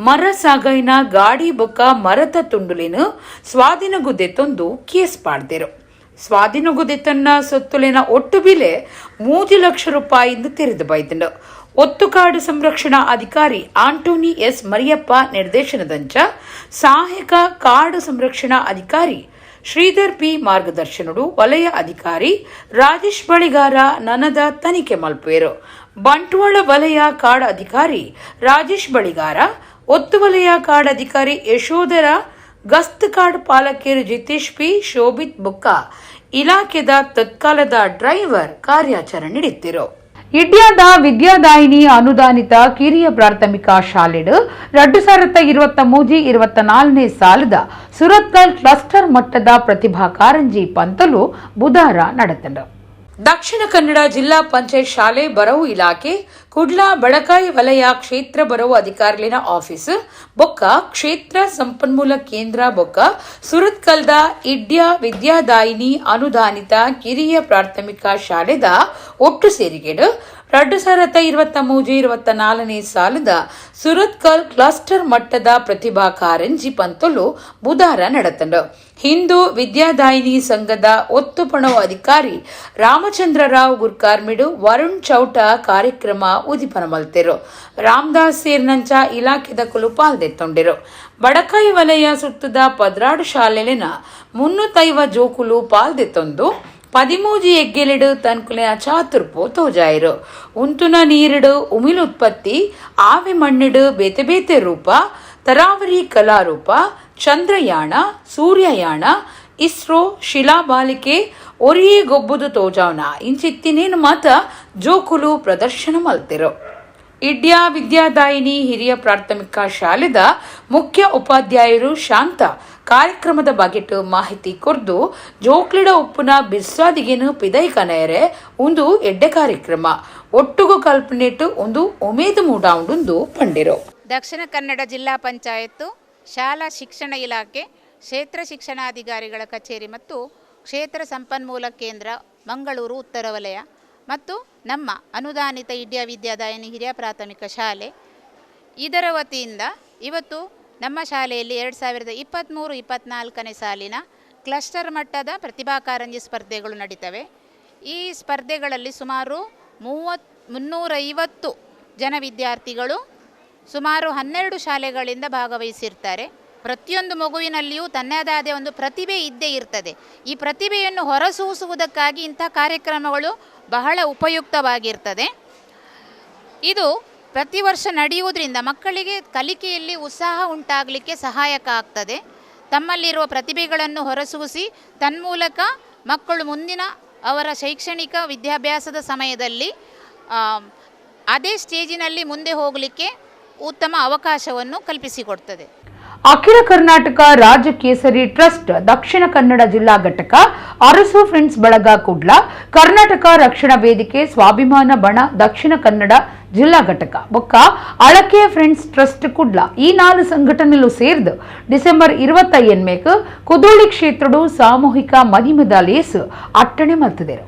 ಮರ ಸಾಗೈನ ಗಾಡಿ ಬೊಕ್ಕ ಮರತ ತುಂಡುಲಿನ ಸ್ವಾಧೀನಗುದೆತ್ತೊಂದು ಕೇಸ್ ಪಾಡ್ದಿರು. ಸ್ವಾಧೀನಗುದೆತ್ತನ್ನ ಸೊತ್ತುಲಿನ ಒಟ್ಟು ಬೆಲೆ 3 ಲಕ್ಷ ರೂಪಾಯಿಂದ ತೆರೆದು ಬೈದಂಡು. ಒತ್ತುಕಾಡು ಸಂರಕ್ಷಣಾ ಅಧಿಕಾರಿ ಆಂಟೋನಿ ಎಸ್ ಮರಿಯಪ್ಪ ನಿರ್ದೇಶನದಂಚ ಸಹಾಯಕ ಕಾಡು ಸಂರಕ್ಷಣಾ ಅಧಿಕಾರಿ ಶ್ರೀಧರ್ ಪಿ ಮಾರ್ಗದರ್ಶನಡು ವಲಯ ಅಧಿಕಾರಿ ರಾಜೇಶ್ ಬಳಿಗಾರ ನನದ ತನಿಖೆ ಮಲ್ಪುವೆರು. ಬಂಟ್ವಾಳ ವಲಯ ಕಾಡು ಅಧಿಕಾರಿ ರಾಜೇಶ್ ಬಳಿಗಾರ, ಒತ್ತು ವಲಯ ಕಾಡು ಅಧಿಕಾರಿ ಯಶೋಧರ, ಗಸ್ತ್ ಕಾರ್ಡ್ ಪಾಲಕಿಯರು ಜಿತೇಶ್ ಪಿ, ಶೋಭಿತ್ ಬುಕ್ಕ ಇಲಾಖೆದ ತತ್ಕಾಲದ ಡ್ರೈವರ್ ಕಾರ್ಯಾಚರಣೆ ನಡೆಸಿದರು. ಇಡ್ಯಾದ ವಿದ್ಯಾದಾಯಿನಿ ಅನುದಾನಿತ ಕಿರಿಯ ಪ್ರಾಥಮಿಕ ಶಾಲೆಡ್ 2023-24 ಸಾಲದ ಸುರತ್ಕಲ್ ಕ್ಲಸ್ಟರ್ ಮಟ್ಟದ ಪ್ರತಿಭಾ ಕಾರಂಜಿ ಪಂತಲು ಬುಧವಾರ ನಡೆತಂಡ. ದಕ್ಷಿಣ ಕನ್ನಡ ಜಿಲ್ಲಾ ಪಂಚಾಯತ್ ಶಾಲೆ ಬರವು ಇಲಾಖೆ ಕುಡ್ಲಾ ಬಡಕಾಯಿ ವಲಯ ಕ್ಷೇತ್ರ ಬರವು ಅಧಿಕಾರಿಲಿನ ಆಫೀಸ್ ಬೊಕ್ಕ ಕ್ಷೇತ್ರ ಸಂಪನ್ಮೂಲ ಕೇಂದ್ರ ಬೊಕ್ಕ ಸುರತ್ಕಲ್ದ ಇಡ್ಯ ವಿದ್ಯಾದಾಯಿನಿ ಅನುದಾನಿತ ಕಿರಿಯ ಪ್ರಾಥಮಿಕ ಶಾಲೆದ ಒಟ್ಟು ಸೇರಿಗೆಡು 2023-24 ಸಾಲದ ಸುರತ್ಕಲ್ ಕ್ಲಸ್ಟರ್ ಮಟ್ಟದ ಪ್ರತಿಭಾ ಕಾರಂಜಿ ಪಂತಲು ಬುಧವಾರ ನಡೆತಂಡು. ಹಿಂದೂ ವಿದ್ಯಾದಾಯಿನಿ ಸಂಘದ ಒತ್ತುಪಣವ ಅಧಿಕಾರಿ ರಾಮಚಂದ್ರ ರಾವ್ ಗುರ್ಕಾರ್ಮಿಡು ವರುಣ್ ಚೌಟ ಕಾರ್ಯಕ್ರಮ ಉದಿಪನ ಮಲ್ತೆರು. ರಾಮದಾಸ್ ಸೇರ್ನಂಚ ಇಲಾಖೆದ ಕುಲು ಪಾಲ್ದೆತ್ತೊಂಡಿರು. ಬಡಕಾಯಿ ವಲಯ ಸುತ್ತದ ಪದ್ರಾಡು ಶಾಲೆಲಿನ 350 ಜೋಕುಲು ಪಾಲ್ದೆತ್ತೊಂದು 13 ಎಗ್ಗೆಲೆಡು ತನ್ಕುಲಿನ ಚಾತುರ್ಪು ತೋಜಾಯಿರು. ಉಂತುನ ನೀರಿಡು ಉಮಿಲ್ ಉತ್ಪತ್ತಿ, ಆವೆ ಮಣ್ಣಿಡು ಬೇತೆ ಬೇತೆ ರೂಪ, ತರಾವರಿ ಕಲಾರೂಪ, ಚಂದ್ರಯಾನ, ಸೂರ್ಯಯಾನ, ಇಸ್ರೋ, ಶಿಲಾಬಾಲಿಕೆ, ಒರಿಯೇ ಗೊಬ್ಬುದು ತೋಜಾವನ ಇಂಚಿತ್ತಿನೇನು ಮಾತ ಜೋಕುಲು ಪ್ರದರ್ಶನ ಮಲ್ತಿರು. ಇಡ್ಯ ವಿದ್ಯಾದಾಯಿನಿ ಹಿರಿಯ ಪ್ರಾಥಮಿಕ ಶಾಲೆದ ಮುಖ್ಯ ಉಪಾಧ್ಯಾಯರು ಶಾಂತ ಕಾರ್ಯಕ್ರಮದ ಬಗೆಟ್ ಮಾಹಿತಿ ಕೊರ್ದು ಜೋಕ್ಲಿಡ ಉಪ್ಪುನ ಬಿಸ್ವಾದಿಗೆನು ಪಿದೈಕನೆಯರೆ ಒಂದು ಎಡ್ಡೆ ಕಾರ್ಯಕ್ರಮ ಒಟ್ಟುಗು ಕಲ್ಪನೆಟ್ಟು ಒಂದು ಉಮೇದು ಮೂಡಾಂಡು ಪಂಡಿರು. ದಕ್ಷಿಣ ಕನ್ನಡ ಜಿಲ್ಲಾ ಪಂಚಾಯತ್ತು, ಶಾಲಾ ಶಿಕ್ಷಣ ಇಲಾಖೆ, ಕ್ಷೇತ್ರ ಶಿಕ್ಷಣಾಧಿಕಾರಿಗಳ ಕಚೇರಿ ಮತ್ತು ಕ್ಷೇತ್ರ ಸಂಪನ್ಮೂಲ ಕೇಂದ್ರ ಮಂಗಳೂರು ಉತ್ತರ ವಲಯ ಮತ್ತು ನಮ್ಮ ಅನುದಾನಿತ ಇಡ್ಯ ವಿದ್ಯಾದಾಯಿನಿ ಹಿರಿಯ ಪ್ರಾಥಮಿಕ ಶಾಲೆ ಇದರ ವತಿಯಿಂದ ಇವತ್ತು ನಮ್ಮ ಶಾಲೆಯಲ್ಲಿ 2023-24ನೇ ಸಾಲಿನ ಕ್ಲಸ್ಟರ್ ಮಟ್ಟದ ಪ್ರತಿಭಾ ಕಾರಂಜಿ ಸ್ಪರ್ಧೆಗಳು ನಡೀತವೆ. ಈ ಸ್ಪರ್ಧೆಗಳಲ್ಲಿ ಸುಮಾರು 350 ಜನ ವಿದ್ಯಾರ್ಥಿಗಳು ಸುಮಾರು 12 ಶಾಲೆಗಳಿಂದ ಭಾಗವಹಿಸಿರ್ತಾರೆ. ಪ್ರತಿಯೊಂದು ಮಗುವಿನಲ್ಲಿಯೂ ತನ್ನದಾದ ಒಂದು ಪ್ರತಿಭೆ ಇದ್ದೇ ಇರ್ತದೆ. ಈ ಪ್ರತಿಭೆಯನ್ನು ಹೊರಸೂಸುವುದಕ್ಕಾಗಿ ಇಂಥ ಕಾರ್ಯಕ್ರಮಗಳು ಬಹಳ ಉಪಯುಕ್ತವಾಗಿರ್ತದೆ. ಇದು ಪ್ರತಿ ವರ್ಷ ನಡೆಯುವುದರಿಂದ ಮಕ್ಕಳಿಗೆ ಕಲಿಕೆಯಲ್ಲಿ ಉತ್ಸಾಹ ಉಂಟಾಗಲಿಕ್ಕೆ ಸಹಾಯಕ ಆಗ್ತದೆ. ತಮ್ಮಲ್ಲಿರುವ ಪ್ರತಿಭೆಗಳನ್ನು ಹೊರಸೂಸಿ ತನ್ಮೂಲಕ ಮಕ್ಕಳು ಮುಂದಿನ ಅವರ ಶೈಕ್ಷಣಿಕ ವಿದ್ಯಾಭ್ಯಾಸದ ಸಮಯದಲ್ಲಿ ಅದೇ ಸ್ಟೇಜಿನಲ್ಲಿ ಮುಂದೆ ಹೋಗಲಿಕ್ಕೆ ಉತ್ತಮ ಅವಕಾಶವನ್ನು ಕಲ್ಪಿಸಿಕೊಡ್ತದೆ. ಅಖಿಲ ಕರ್ನಾಟಕ ರಾಜ್ಯ ಕೇಸರಿ ಟ್ರಸ್ಟ್ ದಕ್ಷಿಣ ಕನ್ನಡ ಜಿಲ್ಲಾ ಘಟಕ, ಅರಸು ಫ್ರೆಂಡ್ಸ್ ಬಳಗ ಕುಡ್ಲ, ಕರ್ನಾಟಕ ರಕ್ಷಣಾ ವೇದಿಕೆ ಸ್ವಾಭಿಮಾನ ಬಣ ದಕ್ಷಿಣ ಕನ್ನಡ ಜಿಲ್ಲಾ ಘಟಕ ಬೊಕ್ಕ ಅಳಕೆ ಫ್ರೆಂಡ್ಸ್ ಟ್ರಸ್ಟ್ ಕುಡ್ಲ ಈ 4 ಸಂಘಟನೆಗಳು ಸೇರಿದು ಡಿಸೆಂಬರ್ 25 ಕುದೋಳಿ ಕ್ಷೇತ್ರಡು ಸಾಮೂಹಿಕ ಮದಿಮೆದ ಲೇಸು ಅಟ್ಟಣೆ ಮಲ್ತದೆರು.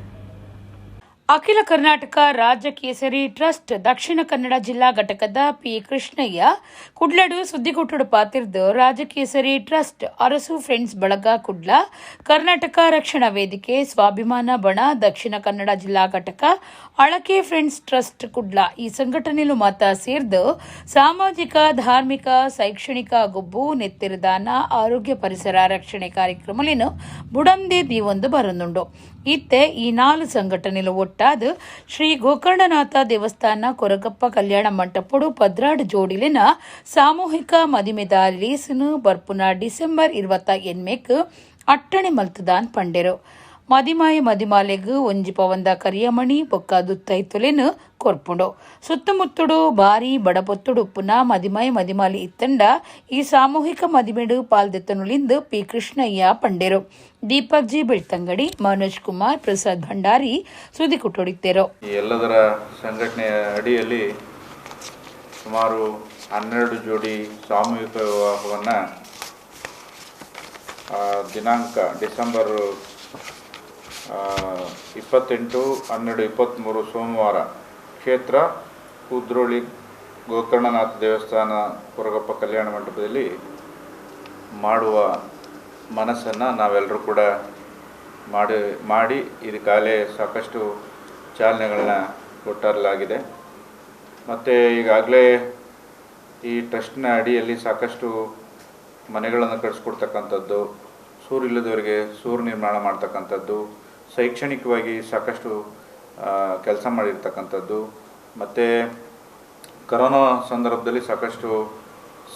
ಅಖಿಲ ಕರ್ನಾಟಕ ರಾಜ್ಯ ಕೇಸರಿ ಟ್ರಸ್ಟ್ ದಕ್ಷಿಣ ಕನ್ನಡ ಜಿಲ್ಲಾ ಘಟಕದ ಪಿ ಕೃಷ್ಣಯ್ಯ ಕುಡ್ಲಡು ಸುದ್ದಿಗೋಟುಡು ಪಾತಿರ್ದು ರಾಜ್ಯ ಕೇಸರಿ ಟ್ರಸ್ಟ್ ಅರಸು ಫ್ರೆಂಡ್ಸ್ ಬಳಗ ಕುಡ್ಲ, ಕರ್ನಾಟಕ ರಕ್ಷಣಾ ವೇದಿಕೆ ಸ್ವಾಭಿಮಾನ ಬಣ ದಕ್ಷಿಣ ಕನ್ನಡ ಜಿಲ್ಲಾ ಘಟಕ, ಅಳಕೆ ಫ್ರೆಂಡ್ಸ್ ಟ್ರಸ್ಟ್ ಕುಡ್ಲ ಈ ಸಂಘಟನೆಲು ಮಾತ ಸೇರ್ದು ಸಾಮಾಜಿಕ, ಧಾರ್ಮಿಕ, ಶೈಕ್ಷಣಿಕ ಗುಬ್ಬು, ನೆತ್ತಿರದಾನ, ಆರೋಗ್ಯ ಪರಿಸರ ರಕ್ಷಣೆ ಕಾರ್ಯಕ್ರಮಲಿನ ಬುಡಂದೆ ದೀವೊಂದು ಬರನುಂಡು. ಇತ್ತೆ ಈ 4 ಸಂಘಟನೆಲು ಒಟ್ಟಾದ ಶ್ರೀ ಗೋಕರ್ಣನಾಥ ದೇವಸ್ಥಾನ ಕೊರಗಪ್ಪ ಕಲ್ಯಾಣ ಮಂಟಪಡು ಪದ್ರಾಡ್ ಜೋಡಿಲಿನ ಸಾಮೂಹಿಕ ಮದಿಮೆದ ಲೇಸನು ಬರ್ಪುನ ಡಿಸೆಂಬರ್ 28 ಅಟ್ಟಣೆ ಮಲ್ತದಾನ್ ಪಂಡೆರು. ಮದಿಮಾಲೆಗ್ ಒಂಜಿ ಪವಂದ ಕರಿಯಮಣಿ ಬೊಕ್ಕ ದುತ್ತೈತುಲೆನ್ ಕೊರ್ಪುಂಡು. ಸುತ್ತಮುತ್ತುಡು ಬಾರಿ ಬಡಪೊತ್ತುಡು ಉಪ್ಪುನ ಮದಿಮಾಲಿ ಇತ್ತಂಡ ಈ ಸಾಮೂಹಿಕ ಮದಿಮೆಡು ಪಾಲ್ದೆತ್ತನುಲಿಂದು ಪಿ ಕೃಷ್ಣಯ್ಯ ಪಂಡೆರು. ದೀಪಕ್ ಜಿ ಬೆಳ್ತಂಗಡಿ, ಮನೋಜ್ ಕುಮಾರ್, ಪ್ರಸಾದ್ ಭಂಡಾರಿ ಸುದ್ದಿ ಕೊಟ್ಟೊಡಿತ್ತೇರು. ಈ ಎಲ್ಲದರ ಸಂಘಟನೆಯ ಅಡಿಯಲ್ಲಿ ಸುಮಾರು 12 ಜೋಡಿ ಸಾಮೂಹಿಕ ವಿವಾಹವನ್ನು ದಿನಾಂಕ ಡಿಸೆಂಬರ್ 28-12-23 ಸೋಮವಾರ ಕ್ಷೇತ್ರ ಕುದ್ರೋಳಿ ಗೋಕರ್ಣನಾಥ ದೇವಸ್ಥಾನ ಕೊರಗಪ್ಪ ಕಲ್ಯಾಣ ಮಂಟಪದಲ್ಲಿ ಮಾಡುವ ಮನಸ್ಸನ್ನು ನಾವೆಲ್ಲರೂ ಕೂಡ ಮಾಡಿ ಇದಕ್ಕಾಗಲೇ ಸಾಕಷ್ಟು ಚಾಲನೆಗಳನ್ನ ಕೊಟ್ಟರಲಾಗಿದೆ. ಮತ್ತು ಈಗಾಗಲೇ ಈ ಟ್ರಸ್ಟ್ನ ಅಡಿಯಲ್ಲಿ ಸಾಕಷ್ಟು ಮನೆಗಳನ್ನು ಕಟ್ಟಿಸ್ಕೊಡ್ತಕ್ಕಂಥದ್ದು, ಸೂರಿಲ್ಲದವರಿಗೆ ಸೂರು ನಿರ್ಮಾಣ ಮಾಡ್ತಕ್ಕಂಥದ್ದು, ಶೈಕ್ಷಣಿಕವಾಗಿ ಸಾಕಷ್ಟು ಕೆಲಸ ಮಾಡಿರ್ತಕ್ಕಂಥದ್ದು, ಮತ್ತು ಕರೋನಾ ಸಂದರ್ಭದಲ್ಲಿ ಸಾಕಷ್ಟು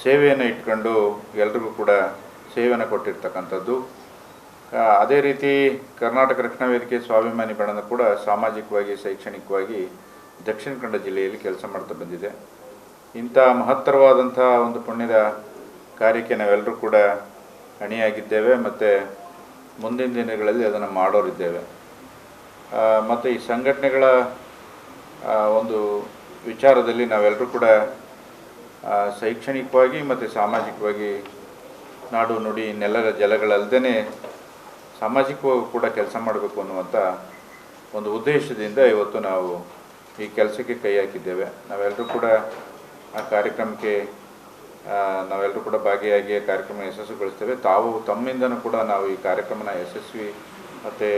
ಸೇವೆಯನ್ನು ಇಟ್ಕೊಂಡು ಎಲ್ರಿಗೂ ಕೂಡ ಸೇವೆಯನ್ನು ಕೊಟ್ಟಿರ್ತಕ್ಕಂಥದ್ದು. ಅದೇ ರೀತಿ ಕರ್ನಾಟಕ ರಕ್ಷಣಾ ವೇದಿಕೆ ಸ್ವಾಭಿಮಾನಿ ಬಣದ ಕೂಡ ಸಾಮಾಜಿಕವಾಗಿ ಶೈಕ್ಷಣಿಕವಾಗಿ ದಕ್ಷಿಣ ಕನ್ನಡ ಜಿಲ್ಲೆಯಲ್ಲಿ ಕೆಲಸ ಮಾಡ್ತಾ ಬಂದಿದೆ. ಇಂಥ ಮಹತ್ತರವಾದಂಥ ಒಂದು ಪುಣ್ಯದ ಕಾರ್ಯಕ್ಕೆ ನಾವೆಲ್ಲರೂ ಕೂಡ ಅಣಿಯಾಗಿದ್ದೇವೆ ಮತ್ತು ಮುಂದಿನ ದಿನಗಳಲ್ಲಿ ಅದನ್ನು ಮಾಡೋರಿದ್ದೇವೆ. ಮತ್ತು ಈ ಸಂಘಟನೆಗಳ ಒಂದು ವಿಚಾರದಲ್ಲಿ ನಾವೆಲ್ಲರೂ ಕೂಡ ಶೈಕ್ಷಣಿಕವಾಗಿ ಮತ್ತು ಸಾಮಾಜಿಕವಾಗಿ ನಾಡು ನುಡಿ ನೆಲದ ಜಲಗಳಲ್ಲದೇ ಸಾಮಾಜಿಕವಾಗಿ ಕೂಡ ಕೆಲಸ ಮಾಡಬೇಕು ಅನ್ನುವಂಥ ಒಂದು ಉದ್ದೇಶದಿಂದ ಇವತ್ತು ನಾವು ಈ ಕೆಲಸಕ್ಕೆ ಕೈ ಹಾಕಿದ್ದೇವೆ. ನಾವೆಲ್ಲರೂ ಕೂಡ ಆ ಕಾರ್ಯಕ್ರಮಕ್ಕೆ ನಾವೆಲ್ಲರೂ ಕೂಡ ಭಾಗಿಯಾಗಿ ಕಾರ್ಯಕ್ರಮ ಯಶಸ್ವಿಗೊಳಿಸ್ತೇವೆ. ತಾವು ತಮ್ಮಿಂದನೂ ಕೂಡ ನಾವು ಈ ಕಾರ್ಯಕ್ರಮನ ಯಶಸ್ವಿ ಮತ್ತು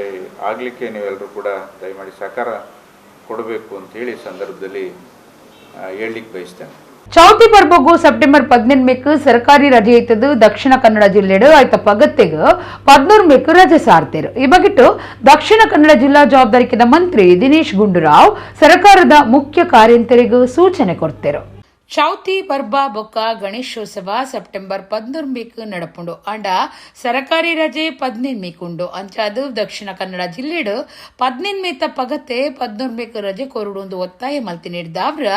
ಆಗಲಿಕ್ಕೆ ನೀವೆಲ್ಲರೂ ಕೂಡ ದಯಮಾಡಿ ಸಹಕಾರ ಕೊಡಬೇಕು ಅಂತೇಳಿ ಸಂದರ್ಭದಲ್ಲಿ ಹೇಳಲಿಕ್ಕೆ ಬಯಸ್ತೇನೆ. ಚೌತಿ ಬರ್ಬಗು ಸೆಪ್ಟೆಂಬರ್ 18 ಸರ್ಕಾರಿ ರಜೆ ಇತ್ತದು ದಕ್ಷಿಣ ಕನ್ನಡ ಜಿಲ್ಲೆಡು ಆಯ್ತ ಪಗತ್ತೆಗ್ 14 ರಜೆ ಸಾರ್ತೆರು. ಈ ಬಗೆಟ್ಟು ದಕ್ಷಿಣ ಕನ್ನಡ ಜಿಲ್ಲಾ ಜವಾಬ್ದಾರಿಕೆದ ಮಂತ್ರಿ ದಿನೇಶ್ ಗುಂಡೂರಾವ್ ಸರ್ಕಾರದ ಮುಖ್ಯ ಕಾರ್ಯಂತರಿಗೂ ಸೂಚನೆ ಕೊಡ್ತೇರು. ಚೌತಿ ಬರ್ಬಾ ಬೊಕ್ಕ ಗಣೇಶೋತ್ಸವ ಸೆಪ್ಟೆಂಬರ್ 14 ನಡಪುಂಡು ಅಂಡ ಸರಕಾರಿ ರಜೆ 15 ಅಂಚಾದು ದಕ್ಷಿಣ ಕನ್ನಡ ಜಿಲ್ಲೆಡು 15 ಪಗತೆ 14 ರಜೆ ಕೊರುಡು ಒತ್ತಾಯ ಮಲ್ತಿ ನೀಡಿದಾವ್ರ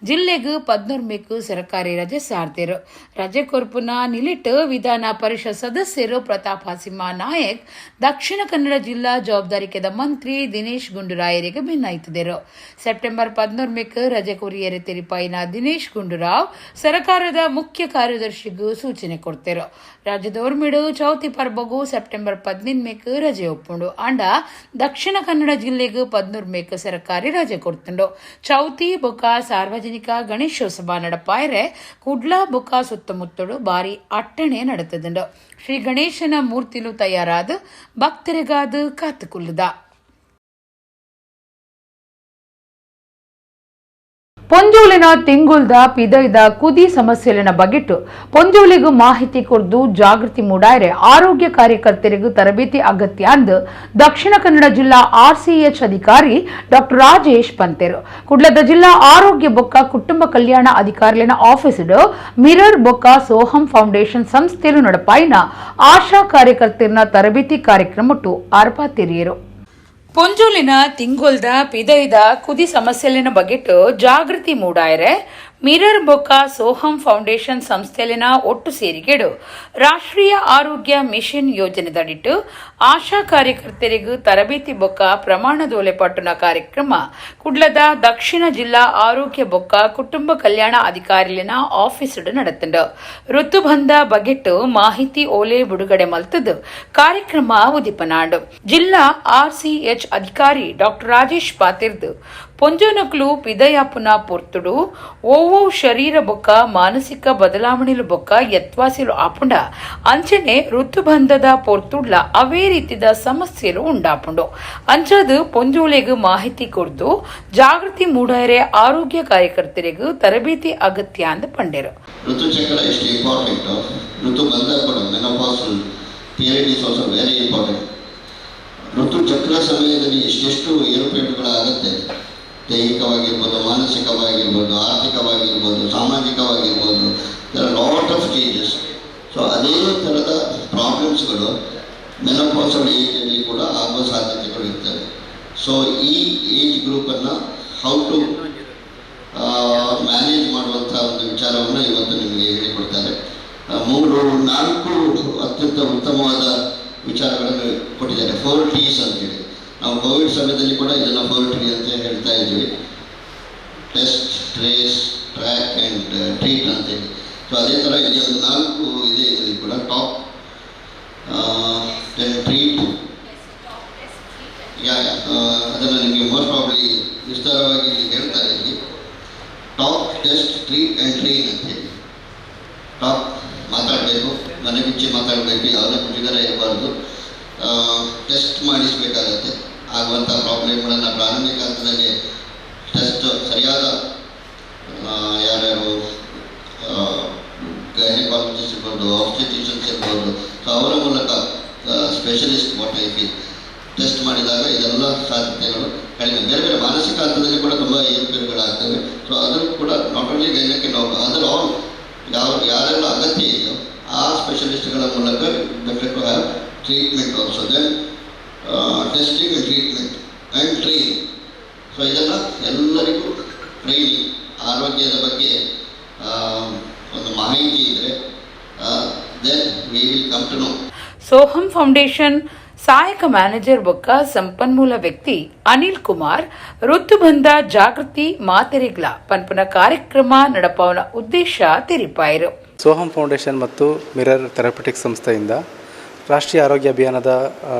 ಜಿಲ್ಲೆಗೂ 14 ಸರಕಾರಿ ರಜೆ ಸಾರ್ತಿರು ರಜೆ ಕೊರ್ಪುನ ನಿಲಿಟ್ ವಿಧಾನ ಪರಿಷತ್ ಸದಸ್ಯರು ಪ್ರತಾಪ್ ಸಿಂಹ ನಾಯಕ್ ದಕ್ಷಿಣ ಕನ್ನಡ ಜಿಲ್ಲಾ ಜವಾಬ್ದಾರಿಕೆದ ಮಂತ್ರಿ ದಿನೇಶ್ ಗುಂಡೂರಾಯರಿಗೆ ಭಿನ್ನಾಯಿತಿದರು ಸೆಪ್ಟೆಂಬರ್ 14 ರಜೆ ಕೊರಿಯರೆ ತೆರಿಪಾಯಿನ ದಿನೇಶ್ ಗುಂಡೂರಾವ್ ಸರ್ಕಾರದ ಮುಖ್ಯ ಕಾರ್ಯದರ್ಶಿಗೂ ಸೂಚನೆ ಕೊಡ್ತಾರೆ ರಾಜ್ಯದೋರ್ಮಿಡು ಚೌತಿ ಪರ್ಬಗೂ ಸೆಪ್ಟೆಂಬರ್ 15 ರಜೆ ಒಪ್ಪುಂಡು ಅಂಡ ದಕ್ಷಿಣ ಕನ್ನಡ ಜಿಲ್ಲೆಗೂ 14 ಸರ್ಕಾರಿ ರಜೆ ಕೊಡ್ತುಂಡು ಚೌತಿ ಬೊಕ್ಕ ಸಾರ್ವಜನಿಕ ಗಣೇಶೋತ್ಸವ ನಡಪಾಯರೆ ಕುಡ್ಲಾ ಬೊಕ್ಕ ಸುತ್ತಮುತ್ತಲು ಬಾರಿ ಅಟ್ಟಣೆ ನಡೆತದುಂಡು ಶ್ರೀ ಗಣೇಶನ ಮೂರ್ತಿಲು ತಯಾರಾದ ಭಕ್ತರಿಗಾದ ಕಾತುಕುಲ್ಲದ ಪೊಂಜೋಳಿನ ತಿಂಗುಲ್ದ ಪಿದೈದ ಕುದಿ ಸಮಸ್ಯೆಲಿನ ಬಗೆಟ್ಟು ಪೊಂಜೋಳಿಗೂ ಮಾಹಿತಿ ಕೊಡ್ದು ಜಾಗೃತಿ ಮೂಡಾಯ್ರೆ ಆರೋಗ್ಯ ಕಾರ್ಯಕರ್ತರಿಗೂ ತರಬೇತಿ ಅಗತ್ಯ ಅಂದು ದಕ್ಷಿಣ ಕನ್ನಡ ಜಿಲ್ಲಾ RCH ಅಧಿಕಾರಿ ಡಾಕ್ಟರ್ ರಾಜೇಶ್ ಪಂತೆರು ಕುಡ್ಲದ ಜಿಲ್ಲಾ ಆರೋಗ್ಯ ಬೊಕ್ಕ ಕುಟುಂಬ ಕಲ್ಯಾಣ ಅಧಿಕಾರಿಲಿನ ಆಫೀಸಡು ಮಿರರ್ ಬೊಕ್ಕ ಸೋಹಂ ಫೌಂಡೇಶನ್ ಸಂಸ್ಥೆಲು ನಡಪಾಯಿನ ಆಶಾ ಕಾರ್ಯಕರ್ತರಿನ ತರಬೇತಿ ಕಾರ್ಯಕ್ರಮಟ್ಟು ಆರ್ಪಾತಿರಿಯರು ಪೊಂಜೋಲಿನ ತಿಂಗೊಲ್ದ ಪಿದೈದ ಕುದಿ ಸಮಸ್ಯೆಲಿನ ಬಗೆಟ್ಟು ಜಾಗೃತಿ ಮೂಡಾಯ್ರೆ ಮಿರರ್ ಬೊಕ್ಕ ಸೋಹಂ ಫೌಂಡೇಶನ್ ಸಂಸ್ಥೆಲಿನ ಒಟ್ಟು ಸೇರಿಕೆಡು ರಾಷ್ಟ್ರೀಯ ಆರೋಗ್ಯ ಮಿಷನ್ ಯೋಜನೆದಡಿಟ್ಟು ಆಶಾ ಕಾರ್ಯಕರ್ತರಿಗೂ ತರಬೇತಿ ಬೊಕ್ಕ ಪ್ರಮಾಣದೋಲೆ ಪಟ್ಟುನ ಕಾರ್ಯಕ್ರಮ ಕುಡ್ಲದ ದಕ್ಷಿಣ ಜಿಲ್ಲಾ ಆರೋಗ್ಯ ಬೊಕ್ಕ ಕುಟುಂಬ ಕಲ್ಯಾಣ ಅಧಿಕಾರಿಲಿನ ಆಫೀಸಡು ನಡೆತಂಡು ಋತುಬಂಧ ಬಗೆಟ್ಟು ಮಾಹಿತಿ ಓಲೆ ಬಿಡುಗಡೆ ಮಲ್ತದು ಕಾರ್ಯಕ್ರಮ ಉದಿಪನಾಡು ಜಿಲ್ಲಾ RCH ಅಧಿಕಾರಿ ಡಾಕ್ಟರ್ ರಾಜೇಶ್ ಪಾತಿರ್ದು ಪೊಂಜೋನಕ್ಲು ಪಿದಯಾಪುನ ಪೊರ್ತುಡು ಓವೋ ಶರೀರ ಬೊಕ್ಕ ಮಾನಸಿಕ ಬದಲಾವಣೆಲು ಬೊಕ್ಕ ಯತ್ವಾಸಿಲು ಆಪುಂಡ ಅಂಚನೆ ಋತುಬಂಧದ ಪೊರ್ತುಡ್ಲ ಅವೇ ರೀತಿದ ಸಮಸ್ಯೆಲು ಉಂಡಾಪುಂಡು ಅಂಚದು ಪೊಂಜೋಳೆಗೂ ಮಾಹಿತಿ ಕೊಡ್ದು ಜಾಗೃತಿ ಮೂಡಾಯರೆ ಆರೋಗ್ಯ ಕಾರ್ಯಕರ್ತರಿಗೂ ತರಬೇತಿ ಅಗತ್ಯ ಅಂದ ಪಂಡೆರು ಋತುಚಕ್ರ ಎಷ್ಟು ಇಂಪಾರ್ಟೆಂಟ್ ಋತುಬಂಧ ಕೂಡ menopausal period is also very important ಋತುಚಕ್ರ ಸಮಯದಲ್ಲಿ ಎಷ್ಟೆಷ್ಟು ಏರುಪೇರುಗಳಾಗುತ್ತೆ ದೈಹಿಕವಾಗಿರ್ಬೋದು ಮಾನಸಿಕವಾಗಿರ್ಬೋದು ಆರ್ಥಿಕವಾಗಿರ್ಬೋದು ಸಾಮಾಜಿಕವಾಗಿರ್ಬೋದು ಲಾಟ್ ಆಫ್ ಚೇಂಜಸ್ ಸೊ ಅದೇ ಥರದ ಪ್ರಾಬ್ಲಮ್ಸ್ಗಳು ಮೆನೋಪಾಸಲ್ ಏಜಲ್ಲಿ ಕೂಡ ಆಗುವ ಸಾಧ್ಯತೆಗಳು ಇರ್ತವೆ ಸೊ ಈ ಏಜ್ ಗ್ರೂಪನ್ನು ಹೌ ಟು ಮ್ಯಾನೇಜ್ ಮಾಡುವಂಥ ಒಂದು ವಿಚಾರವನ್ನು ಇವತ್ತು ನಿಮಗೆ ಹೇಳಿಕೊಡ್ತಾರೆ 4 ಅತ್ಯಂತ ಉತ್ತಮವಾದ ವಿಚಾರಗಳನ್ನು ಕೊಟ್ಟಿದ್ದಾರೆ 4 T's ಅಂತೇಳಿ ನಾವು ಕೋವಿಡ್ ಸಮಯದಲ್ಲಿ ಕೂಡ ಇದನ್ನು 4 T ಅಂತ ಹೇಳ್ತಾ ಇದ್ದೀವಿ test trace track and treat ಅಂತೇಳಿ ಸೊ ಅದೇ ಥರ ಇಲ್ಲಿ ಒಂದು 4 ಇದೆ ಇದರಲ್ಲಿ ಕೂಡ ಟಾಪ್ ಟ್ರೀಟ್ ಅದನ್ನು ನಿಮಗೆ ಮೋಸ್ಟ್ ಪ್ರಾಬ್ಲಿ ವಿಸ್ತಾರವಾಗಿ ಹೇಳ್ತಾರೆ ಇಲ್ಲಿ top test treat and train ಅಂತೇಳಿ ಟಾಪ್ ಮಾತಾಡಬೇಕು ಮನೆ ಬಿಚ್ಚಿ ಮಾತಾಡಬೇಕು ಯಾವುದೇ ಮುಜುಗರ ಇರಬಾರ್ದು ಟೆಸ್ಟ್ ಮಾಡಿಸಬೇಕಾಗತ್ತೆ ಆಗುವಂಥ ಪ್ರಾಬ್ಲಮ್ಗಳನ್ನು ಪ್ರಾರಂಭಿಕ ಹಂತದಲ್ಲಿ ಟೆಸ್ಟ್ ಸರಿಯಾದ ಯಾರ್ಯಾರು ಗೈನಕಾಲಜಿಸ್ಟ್ ಇರ್ಬೋದು ಆಬ್ಸ್ಟೆಟ್ರಿಷಿಯನ್ಸ್ ಇರ್ಬೋದು ಸೊ ಅವರ ಮೂಲಕ ಸ್ಪೆಷಲಿಸ್ಟ್ ಟೆಸ್ಟ್ ಮಾಡಿದಾಗ ಇದೆಲ್ಲ ಸಾಧ್ಯತೆಗಳು ಕಡಿಮೆ ಬೇರೆ ಬೇರೆ ಮಾನಸಿಕ ಹಂತದಲ್ಲಿ ಕೂಡ ತುಂಬ ಏರುಪೇರುಗಳಾಗ್ತವೆ ಸೊ ಅದರೂ ಕೂಡ ನಾಟ್ ಓನ್ಲಿ ಗೈನಕ್ಕೆ ನಾವು ಅದರ್ ಆಲ್ ಯಾರೆಲ್ಲ ಅಗತ್ಯ ಇದೆಯೋ ಆ ಸ್ಪೆಷಲಿಸ್ಟ್ಗಳ ಮೂಲಕ better to have treatment also then testing and treatment and training so ಇದೆಲ್ಲ ಎಲ್ಲರಿಗೂ ಟ್ರೈನಿಂಗ್ ಆರೋಗ್ಯದ ಬಗ್ಗೆ ಒಂದು ಮಾಹಿತಿ ಇದ್ದರೆ then we will come to know Soham foundation ಸಹಾಯಕ ಮ್ಯಾನೇಜರ್ ಬೊಕ್ಕ ಸಂಪನ್ಮೂಲ ವ್ಯಕ್ತಿ ಅನಿಲ್ ಕುಮಾರ್ ಋತುಬಂಧ ಜಾಗೃತಿ ಮಾತೆರೆಗ್ಲ ಪನ್ಪುನ ಕಾರ್ಯಕ್ರಮ ನಡಪವನ ಉದ್ದೇಶ ತೆರಿಪಾಯಿರು ಸೋಹಂ ಫೌಂಡೇಶನ್ ಮತ್ತು ಮಿರರ್ ಥೆರಪ್ಯೂಟಿಕ್ಸ್ ಸಂಸ್ಥೆಯಿಂದ ರಾಷ್ಟ್ರೀಯ ಆರೋಗ್ಯ ಅಭಿಯಾನದ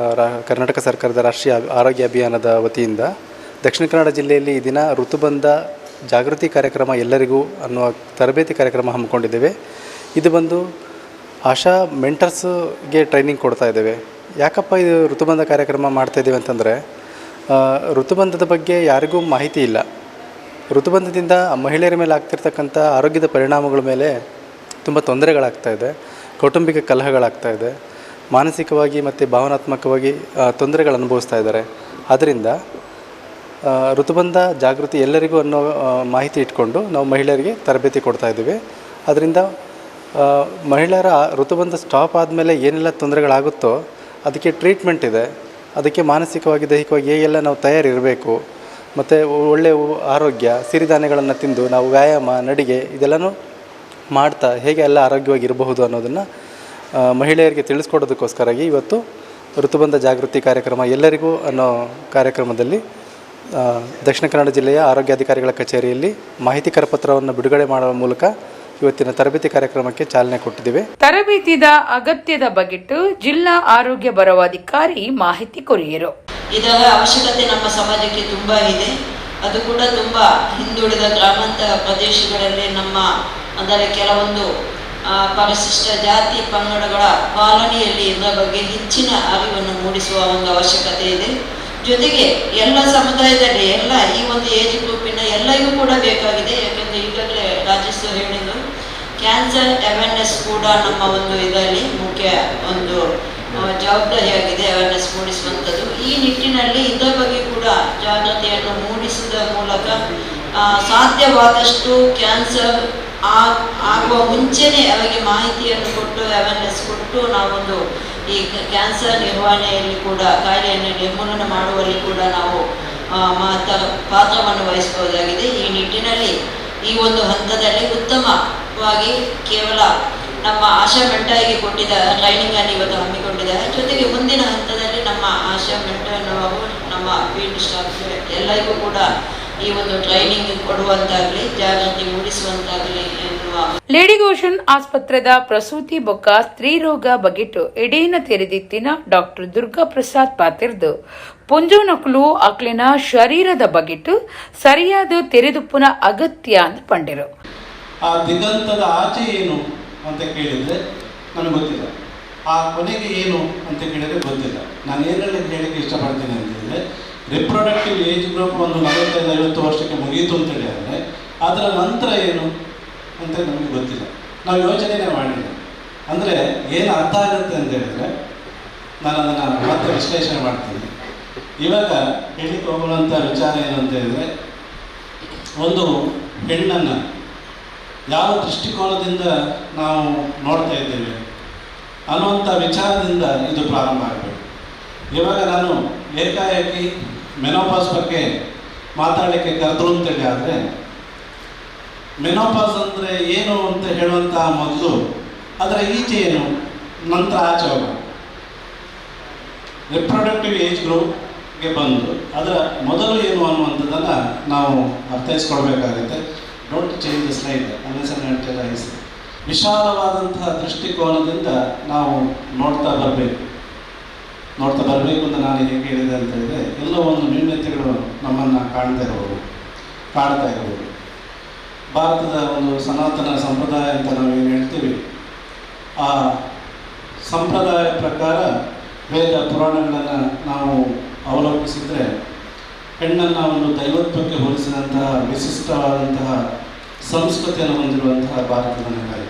ಕರ್ನಾಟಕ ಸರ್ಕಾರದ ರಾಷ್ಟ್ರೀಯ ಆರೋಗ್ಯ ಅಭಿಯಾನದ ವತಿಯಿಂದ ದಕ್ಷಿಣ ಕನ್ನಡ ಜಿಲ್ಲೆಯಲ್ಲಿ ಈ ದಿನ ಋತುಬಂಧ ಜಾಗೃತಿ ಕಾರ್ಯಕ್ರಮ ಎಲ್ಲರಿಗೂ ಅನ್ನುವ ತರಬೇತಿ ಕಾರ್ಯಕ್ರಮ ಹಮ್ಮಿಕೊಂಡಿದ್ದೇವೆ. ಇದು ಬಂದು ಆಶಾ ಮೆಂಟರ್ಸ್ಗೆ ಟ್ರೈನಿಂಗ್ ಕೊಡ್ತಾ ಇದ್ದೇವೆ. ಯಾಕಪ್ಪ ಇದು ಋತುಬಂಧ ಕಾರ್ಯಕ್ರಮ ಮಾಡ್ತಾಯಿದ್ದೀವಿ ಅಂತಂದರೆ, ಋತುಬಂಧದ ಬಗ್ಗೆ ಯಾರಿಗೂ ಮಾಹಿತಿ ಇಲ್ಲ. ಋತುಬಂಧದಿಂದ ಮಹಿಳೆಯರ ಮೇಲೆ ಆಗ್ತಿರ್ತಕ್ಕಂಥ ಆರೋಗ್ಯದ ಪರಿಣಾಮಗಳ ಮೇಲೆ ತುಂಬ ತೊಂದರೆಗಳಾಗ್ತಾಯಿದೆ, ಕೌಟುಂಬಿಕ ಕಲಹಗಳಾಗ್ತಾಯಿದೆ, ಮಾನಸಿಕವಾಗಿ ಮತ್ತು ಭಾವನಾತ್ಮಕವಾಗಿ ತೊಂದರೆಗಳು ಅನುಭವಿಸ್ತಾ ಇದ್ದಾರೆ. ಆದ್ದರಿಂದ ಋತುಬಂಧ ಜಾಗೃತಿ ಎಲ್ಲರಿಗೂ ಅನ್ನೋ ಮಾಹಿತಿ ಇಟ್ಕೊಂಡು ನಾವು ಮಹಿಳೆಯರಿಗೆ ತರಬೇತಿ ಕೊಡ್ತಾ ಇದ್ದೀವಿ. ಅದರಿಂದ ಮಹಿಳೆಯರ ಋತುಬಂಧ ಸ್ಟಾಪ್ ಆದಮೇಲೆ ಏನೆಲ್ಲ ತೊಂದರೆಗಳಾಗುತ್ತೋ ಅದಕ್ಕೆ ಟ್ರೀಟ್ಮೆಂಟ್ ಇದೆ. ಅದಕ್ಕೆ ಮಾನಸಿಕವಾಗಿ ದೈಹಿಕವಾಗಿ ಹೇಗೆಲ್ಲ ನಾವು ತಯಾರಿರಬೇಕು, ಮತ್ತು ಒಳ್ಳೆಯ ಆರೋಗ್ಯ, ಸಿರಿಧಾನ್ಯಗಳನ್ನು ತಿಂದು ನಾವು ವ್ಯಾಯಾಮ, ನಡಿಗೆ ಇದೆಲ್ಲನೂ ಮಾಡ್ತಾ ಹೇಗೆ ಎಲ್ಲ ಆರೋಗ್ಯವಾಗಿ ಇರಬಹುದು ಅನ್ನೋದನ್ನು ಮಹಿಳೆಯರಿಗೆ ತಿಳಿಸ್ಕೊಡೋದಕ್ಕೋಸ್ಕರಾಗಿ ಇವತ್ತು ಋತುಬಂಧ ಜಾಗೃತಿ ಕಾರ್ಯಕ್ರಮ ಎಲ್ಲರಿಗೂ ಅನ್ನೋ ಕಾರ್ಯಕ್ರಮದಲ್ಲಿ ದಕ್ಷಿಣ ಕನ್ನಡ ಜಿಲ್ಲೆಯ ಆರೋಗ್ಯಾಧಿಕಾರಿಗಳ ಕಚೇರಿಯಲ್ಲಿ ಮಾಹಿತಿ ಕರಪತ್ರವನ್ನು ಬಿಡುಗಡೆ ಮಾಡುವ ಮೂಲಕ ಇವತ್ತಿನ ತರಬೇತಿ ಕಾರ್ಯಕ್ರಮಕ್ಕೆ ಚಾಲನೆ ಕೊಟ್ಟಿದ್ದೇವೆ. ತರಬೇತಿದ ಅಗತ್ಯದ ಬಗೆಟ್ಟು ಜಿಲ್ಲಾ ಆರೋಗ್ಯ ಬರವಾಧಿಕಾರಿ ಮಾಹಿತಿ ಕೊರಿಯರು. ಇದರ ಅವಶ್ಯಕತೆ ನಮ್ಮ ಸಮಾಜಕ್ಕೆ ತುಂಬ ಇದೆ. ಅದು ಕೂಡ ತುಂಬ ಹಿಂದುಳಿದ ಗ್ರಾಮಾಂತರ ಪ್ರದೇಶಗಳಲ್ಲಿ ನಮ್ಮ ಅಂದರೆ ಕೆಲವೊಂದು ಪರಿಶಿಷ್ಟ ಜಾತಿ ಪಂಗಡಗಳ ಪಾಲನೆಯಲ್ಲಿ ಇದರ ಬಗ್ಗೆ ಹೆಚ್ಚಿನ ಅರಿವನ್ನು ಮೂಡಿಸುವ ಒಂದು ಅವಶ್ಯಕತೆ ಇದೆ. ಜೊತೆಗೆ ಎಲ್ಲ ಸಮುದಾಯದಲ್ಲಿ ಎಲ್ಲ ಈ ಒಂದು ಏಜ್ ಗ್ರೂಪಿನ ಎಲ್ಲರಿಗೂ ಕೂಡ ಬೇಕಾಗಿದೆ. ಯಾಕೆಂದರೆ ಈಗಾಗಲೇ ರಾಜೇಶ್ ಹೇಳಿದ್ರು, ಕ್ಯಾನ್ಸರ್ ಅವೇರ್ನೆಸ್ ಕೂಡ ನಮ್ಮ ಒಂದು ಇದರಲ್ಲಿ ಮುಖ್ಯ ಒಂದು ಜವಾಬ್ದಾರಿಯಾಗಿದೆ, ಅವೇರ್ನೆಸ್ ಮೂಡಿಸುವಂಥದ್ದು. ಈ ನಿಟ್ಟಿನಲ್ಲಿ ಇದರ ಬಗ್ಗೆ ಕೂಡ ಜಾಗೃತಿಯನ್ನು ಮೂಡಿಸುವುದರ ಮೂಲಕ ಸಾಧ್ಯವಾದಷ್ಟು ಕ್ಯಾನ್ಸರ್ ಆಗುವ ಮುಂಚೆನೇ ಅವರಿಗೆ ಮಾಹಿತಿಯನ್ನು ಕೊಟ್ಟು ಅವೇರ್ನೆಸ್ ಕೊಟ್ಟು ನಾವೊಂದು ಈ ಕ್ಯಾನ್ಸರ್ ನಿರ್ವಹಣೆಯಲ್ಲಿ ಕೂಡ ಕಾಯಿಲೆಯನ್ನು ನಿರ್ಮೂಲನೆ ಮಾಡುವಲ್ಲಿ ಕೂಡ ನಾವು ಪಾತ್ರವನ್ನು ವಹಿಸಬಹುದಾಗಿದೆ. ಈ ನಿಟ್ಟಿನಲ್ಲಿ ಈ ಒಂದು ಹಂತದಲ್ಲಿ ಉತ್ತಮವಾಗಿ ಕೇವಲ ನಮ್ಮ ಆಶಾ ಮೆಂಟರಿಗೆ ಕೊಟ್ಟಿದ್ದ ಟ್ರೈನಿಂಗನ್ನು ಇವತ್ತು ಹಮ್ಮಿಕೊಂಡಿದ್ದಾರೆ. ಜೊತೆಗೆ ಮುಂದಿನ ಹಂತದಲ್ಲಿ ನಮ್ಮ ಆಶಾ ಮೆಂಟರ್ನವರು ನಮ್ಮ ಫೀಲ್ಡ್ ಸ್ಟಾಫ್ ಎಲ್ಲರಿಗೂ ಕೂಡ ಈ ಒಂದು ಟ್ರೈನಿಂಗ್ ಕೊಡುವಂತಾಗಲಿ, ಜಾಗೃತಿ ಮೂಡಿಸುವಂತಾಗಲಿ ಎನ್ನುವ. ಲೇಡಿ ಗೋಷನ್ ಆಸ್ಪತ್ರೆದ ಪ್ರಸೂತಿ ಬೊಕ್ಕ ಸ್ತ್ರೀರೋಗ ಬಗೆಟ್ಟು ಎಡೇನ ತೆರೆದಿತ್ತಿನ ಡಾಕ್ಟರ್ ದುರ್ಗಾ ಪ್ರಸಾದ್ ಪಾತಿರ್ದು ಪುಂಜೋನಕಲು ಅಕ್ಲಿನ ಶರೀರದ ಬಗೆಟ್ಟು ಸರಿಯಾದ ತೆರೆದುಪ್ಪುನ ಅಗತ್ಯ ಅಂತ ಪಂಡಿರು. ಆ ದಿಗಂತದ ಆಚೆ ಏನು ಅಂತ ಕೇಳಿದರೆ ನನಗೆ ಗೊತ್ತಿಲ್ಲ, ಆ ಕೊನೆಗೆ ಏನು ಅಂತ ಕೇಳಿದರೆ ಗೊತ್ತಿಲ್ಲ. ನಾನು ಏನೆಲ್ಲ ಹೇಳಕ್ಕೆ ಇಷ್ಟಪಡ್ತೀನಿ ಅಂತಂದರೆ, ರಿಪ್ರೊಡಕ್ಟಿವ್ ಏಜ್ ಗ್ರೂಪ್ ಒಂದು 45-50 ವರ್ಷಕ್ಕೆ ಮುಗಿಯಿತು ಅಂತೇಳಿ ಆದರೆ ಅದರ ನಂತರ ಏನು ಅಂತ ನಮಗೆ ಗೊತ್ತಿಲ್ಲ, ನಾವು ಯೋಚನೆನೇ ಮಾಡಿಲ್ಲ. ಅಂದರೆ ಏನು ಅರ್ಥ ಆಗುತ್ತೆ ಅಂತ ಹೇಳಿದರೆ ನಾನು ಅದನ್ನು ಮತ್ತೆ ವಿಶ್ಲೇಷಣೆ ಮಾಡ್ತೀನಿ. ಇವಾಗ ಹೇಳಿಕ್ಕೆ ಹೋಗುವಂಥ ವಿಚಾರ ಏನು ಅಂತ ಹೇಳಿದರೆ, ಒಂದು ಹೆಣ್ಣನ್ನು ಯಾವ ದೃಷ್ಟಿಕೋನದಿಂದ ನಾವು ನೋಡ್ತಾ ಇದ್ದೇವೆ ಅನ್ನುವಂಥ ವಿಚಾರದಿಂದ ಇದು ಪ್ರಾರಂಭ ಆಗಬೇಕು. ಇವಾಗ ನಾನು ಏಕಾಏಕಿ ಮೆನೋಪಾಸ್ ಬಗ್ಗೆ ಮಾತಾಡಲಿಕ್ಕೆ ಕರೆದ್ರು ಅಂತೇಳಿ ಆದರೆ, ಮೆನೋಪಾಸ್ ಅಂದರೆ ಏನು ಅಂತ ಹೇಳುವಂಥ ಮೊದಲು ಅದರ ಈಚೆ ಏನು, ನಂತರ ಆಚೆ ಹೋಗ ರಿಪ್ರೊಡಕ್ಟಿವ್ ಏಜ್ ಗ್ರೂಪ್ಗೆ ಬಂದು ಅದರ ಮೊದಲು ಏನು ಅನ್ನುವಂಥದ್ದನ್ನು ನಾವು ಅರ್ಥೈಸ್ಕೊಳ್ಬೇಕಾಗುತ್ತೆ. Don't change the slide unnecessary. ವಿಶಾಲವಾದಂತಹ ದೃಷ್ಟಿಕೋನದಿಂದ ನಾವು ನೋಡ್ತಾ ಬರಬೇಕು ಅಂತ ನಾನು ಹೇಗೆ ಹೇಳಿದೆ ಅಂತ ಹೇಳಿದರೆ, ಎಲ್ಲ ಒಂದು ನ್ಯೂನತೆಗಳು ನಮ್ಮನ್ನು ಕಾಡ್ತಾ ಇರ್ಬೋದು. ಭಾರತದ ಒಂದು ಸನಾತನ ಸಂಪ್ರದಾಯ ಅಂತ ನಾವೇನು ಹೇಳ್ತೀವಿ, ಆ ಸಂಪ್ರದಾಯ ಪ್ರಕಾರ ವೇದ ಪುರಾಣಗಳನ್ನು ನಾವು ಅವಲೋಕಿಸಿದರೆ ಹೆಣ್ಣನ್ನು ಒಂದು ದೈವತ್ವಕ್ಕೆ ಹೋಲಿಸಿದಂತಹ ವಿಶಿಷ್ಟವಾದಂತಹ ಸಂಸ್ಕೃತಿಯನ್ನು ಹೊಂದಿರುವಂತಹ ಭಾರತದ ನೆಲೆ.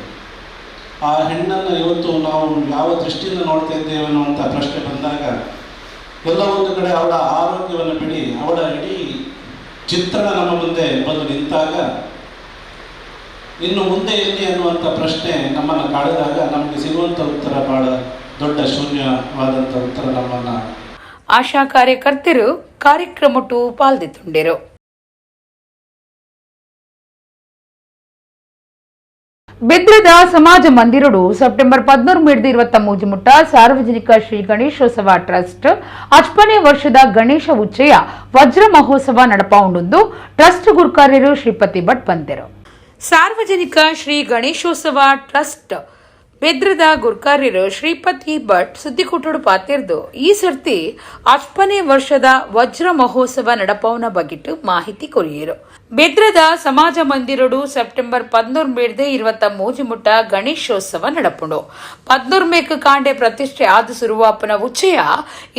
ಆ ಹೆಣ್ಣನ್ನು ಇವತ್ತು ನಾವು ಯಾವ ದೃಷ್ಟಿಯಿಂದ ನೋಡ್ತಾ ಇದ್ದೇವೆ ಅನ್ನುವಂಥ ಪ್ರಶ್ನೆ ಬಂದಾಗ, ಎಲ್ಲ ಒಂದು ಕಡೆ ಅವಳ ಆರೋಗ್ಯವನ್ನು ಬಿಡಿ, ಅವಳ ಇಡೀ ಚಿತ್ರಣ ನಮ್ಮ ಮುಂದೆ ಬಂದು ನಿಂತಾಗ ಇನ್ನು ಮುಂದೆ ಎಲ್ಲಿ ಅನ್ನುವಂಥ ಪ್ರಶ್ನೆ ನಮ್ಮನ್ನು ಕಾಡಿದಾಗ ನಮಗೆ ಸಿಗುವಂಥ ಉತ್ತರ ಬಹಳ ದೊಡ್ಡ ಶೂನ್ಯವಾದಂಥ ಉತ್ತರ ನಮ್ಮನ್ನು. ಆಶಾ ಕಾರ್ಯಕರ್ತರು ಕಾರ್ಯಕ್ರಮಟು ಪಾಲ್ದಿತ್ತುಂಡಿರು. ಬೆದ್ರದ ಸಮಾಜ ಮಂದಿರಡು ಸೆಪ್ಟೆಂಬರ್ 13 ಮುಟ್ಟ ಸಾರ್ವಜನಿಕ ಶ್ರೀ ಗಣೇಶೋತ್ಸವ ಟ್ರಸ್ಟ್ 8ನೇ ವರ್ಷದ ಗಣೇಶ ಉಚ್ಚಯ ವಜ್ರ ಮಹೋತ್ಸವ ನಡಪಾವುಂಡು ಟ್ರಸ್ಟ್ ಗುರುಕಾರ್ಯರು ಶ್ರೀಪತಿ ಭಟ್ ಬಂದರು. ಸಾರ್ವಜನಿಕ ಶ್ರೀ ಗಣೇಶೋತ್ಸವ ಟ್ರಸ್ಟ್ ಬೆದ್ರದ ಗುರುಕಾರ್ಯರು ಶ್ರೀಪತಿ ಭಟ್ ಸುದ್ದಿಕೊಟ್ಟಡು ಪಾತಿರ್ದು ಈ ಸರ್ತಿ 8ನೇ ವರ್ಷದ ವಜ್ರ ಮಹೋತ್ಸವ ನಡಪವನ ಬಗೆಟ್ಟು ಮಾಹಿತಿ ಕೊರಿಯರು. ಬೆದ್ರದ ಸಮಾಜ ಮಂದಿರಡು ಸೆಪ್ಟೆಂಬರ್ 13 ಮುಟ್ಟ ಗಣೇಶೋತ್ಸವ ನಡಪುಂಡು 13 ಕಾಂಡೆ ಪ್ರತಿಷ್ಠೆ ಆದ ಸುರುವಾಪನ ಉಚ್ಚಯ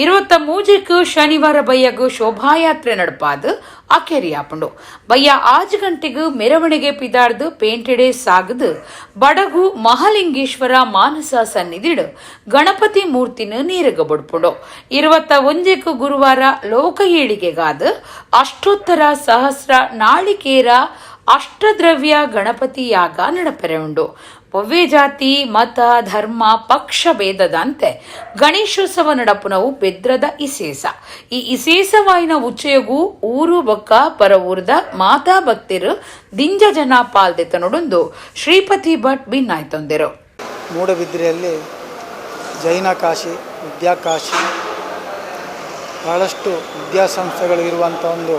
23 ಶನಿವಾರ ಬಯ್ಯಗು ಶೋಭಾಯಾತ್ರೆ ನಡಪಾದು ಅಕೆರಿಯಾಪುಂಡು ಬಯ್ಯ 6 ಗಂಟೆಗೆ ಮೆರವಣಿಗೆ ಪಿದಾರ್ದು ಪೇಂಟೆಡೆ ಸಾಗದು ಬಡಗು ಮಹಾಲಿಂಗೇಶ್ವರ ಮಾನಸ ಸನ್ನಿಧಿಡು ಗಣಪತಿ ಮೂರ್ತಿನ ನೀರಗ ಬಡ್ಪುಂಡು 21 ಗುರುವಾರ ಲೋಕ ಏಳಿಗೆಗಾದ ಅಷ್ಟೋತ್ತರ ಸಹಸ್ರ ನಾಳಿಕೇರ ಅಷ್ಟದ್ರವ್ಯ ಗಣಪತಿ ಯಾಗ ನಡಪೆರೆ ಉಂಡು. ಒವ್ವೇ ಜಾತಿ ಮತ ಧರ್ಮ ಪಕ್ಷ ಭೇದದಂತೆ ಗಣೇಶೋತ್ಸವ ನಡಪುನವು ಬೆದ್ರದ ಇಸೇಸ. ಈ ಇಸೇಸವಾಯಿನ ಉಚ್ಚಯಗೂ ಊರು ಬೊಕ್ಕ ಪರ ಊರ್ದ ಮಾತಾ ಭಕ್ತಿರು ದಿಂಜ ಜನ ಪಾಲ್ದೆತ ನೋಡೊಂದು ಶ್ರೀಪತಿ ಭಟ್ ಭಿನ್ನಾಯ್ತೊಂದೆರು. ಮೂಡಬಿದ್ರೆಯಲ್ಲಿ ಜೈನ ಕಾಶಿ, ವಿದ್ಯಾಕಾಶಿ, ಬಹಳಷ್ಟು ವಿದ್ಯಾಸಂಸ್ಥೆಗಳು ಇರುವಂಥ ಒಂದು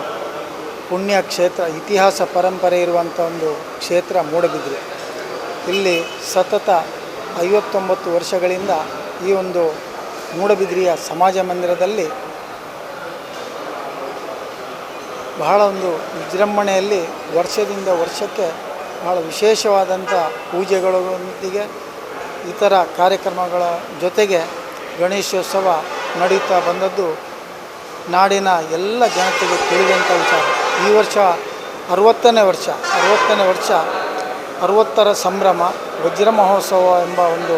ಪುಣ್ಯ ಕ್ಷೇತ್ರ, ಇತಿಹಾಸ ಪರಂಪರೆ ಇರುವಂಥ ಒಂದು ಕ್ಷೇತ್ರ ಮೂಡಬಿದ್ರೆ. ಇಲ್ಲಿ ಸತತ 59 ವರ್ಷಗಳಿಂದ ಈ ಒಂದು ಮೂಡಬಿದ್ರಿಯ ಸಮಾಜ ಮಂದಿರದಲ್ಲಿ ಬಹಳ ಒಂದು ವಿಜೃಂಭಣೆಯಲ್ಲಿ ವರ್ಷದಿಂದ ವರ್ಷಕ್ಕೆ ಬಹಳ ವಿಶೇಷವಾದಂಥ ಪೂಜೆಗಳೊಂದಿಗೆ ಇತರ ಕಾರ್ಯಕ್ರಮಗಳ ಜೊತೆಗೆ ಗಣೇಶೋತ್ಸವ ನಡೆಯುತ್ತಾ ಬಂದದ್ದು ನಾಡಿನ ಎಲ್ಲ ಜನತೆಗೆ ತಿಳಿದಂಥ ವಿಚಾರ. ಈ ವರ್ಷ 60ನೇ ವರ್ಷ 60ರ ಸಂಭ್ರಮ ವಜ್ರ ಮಹೋತ್ಸವ ಎಂಬ ಒಂದು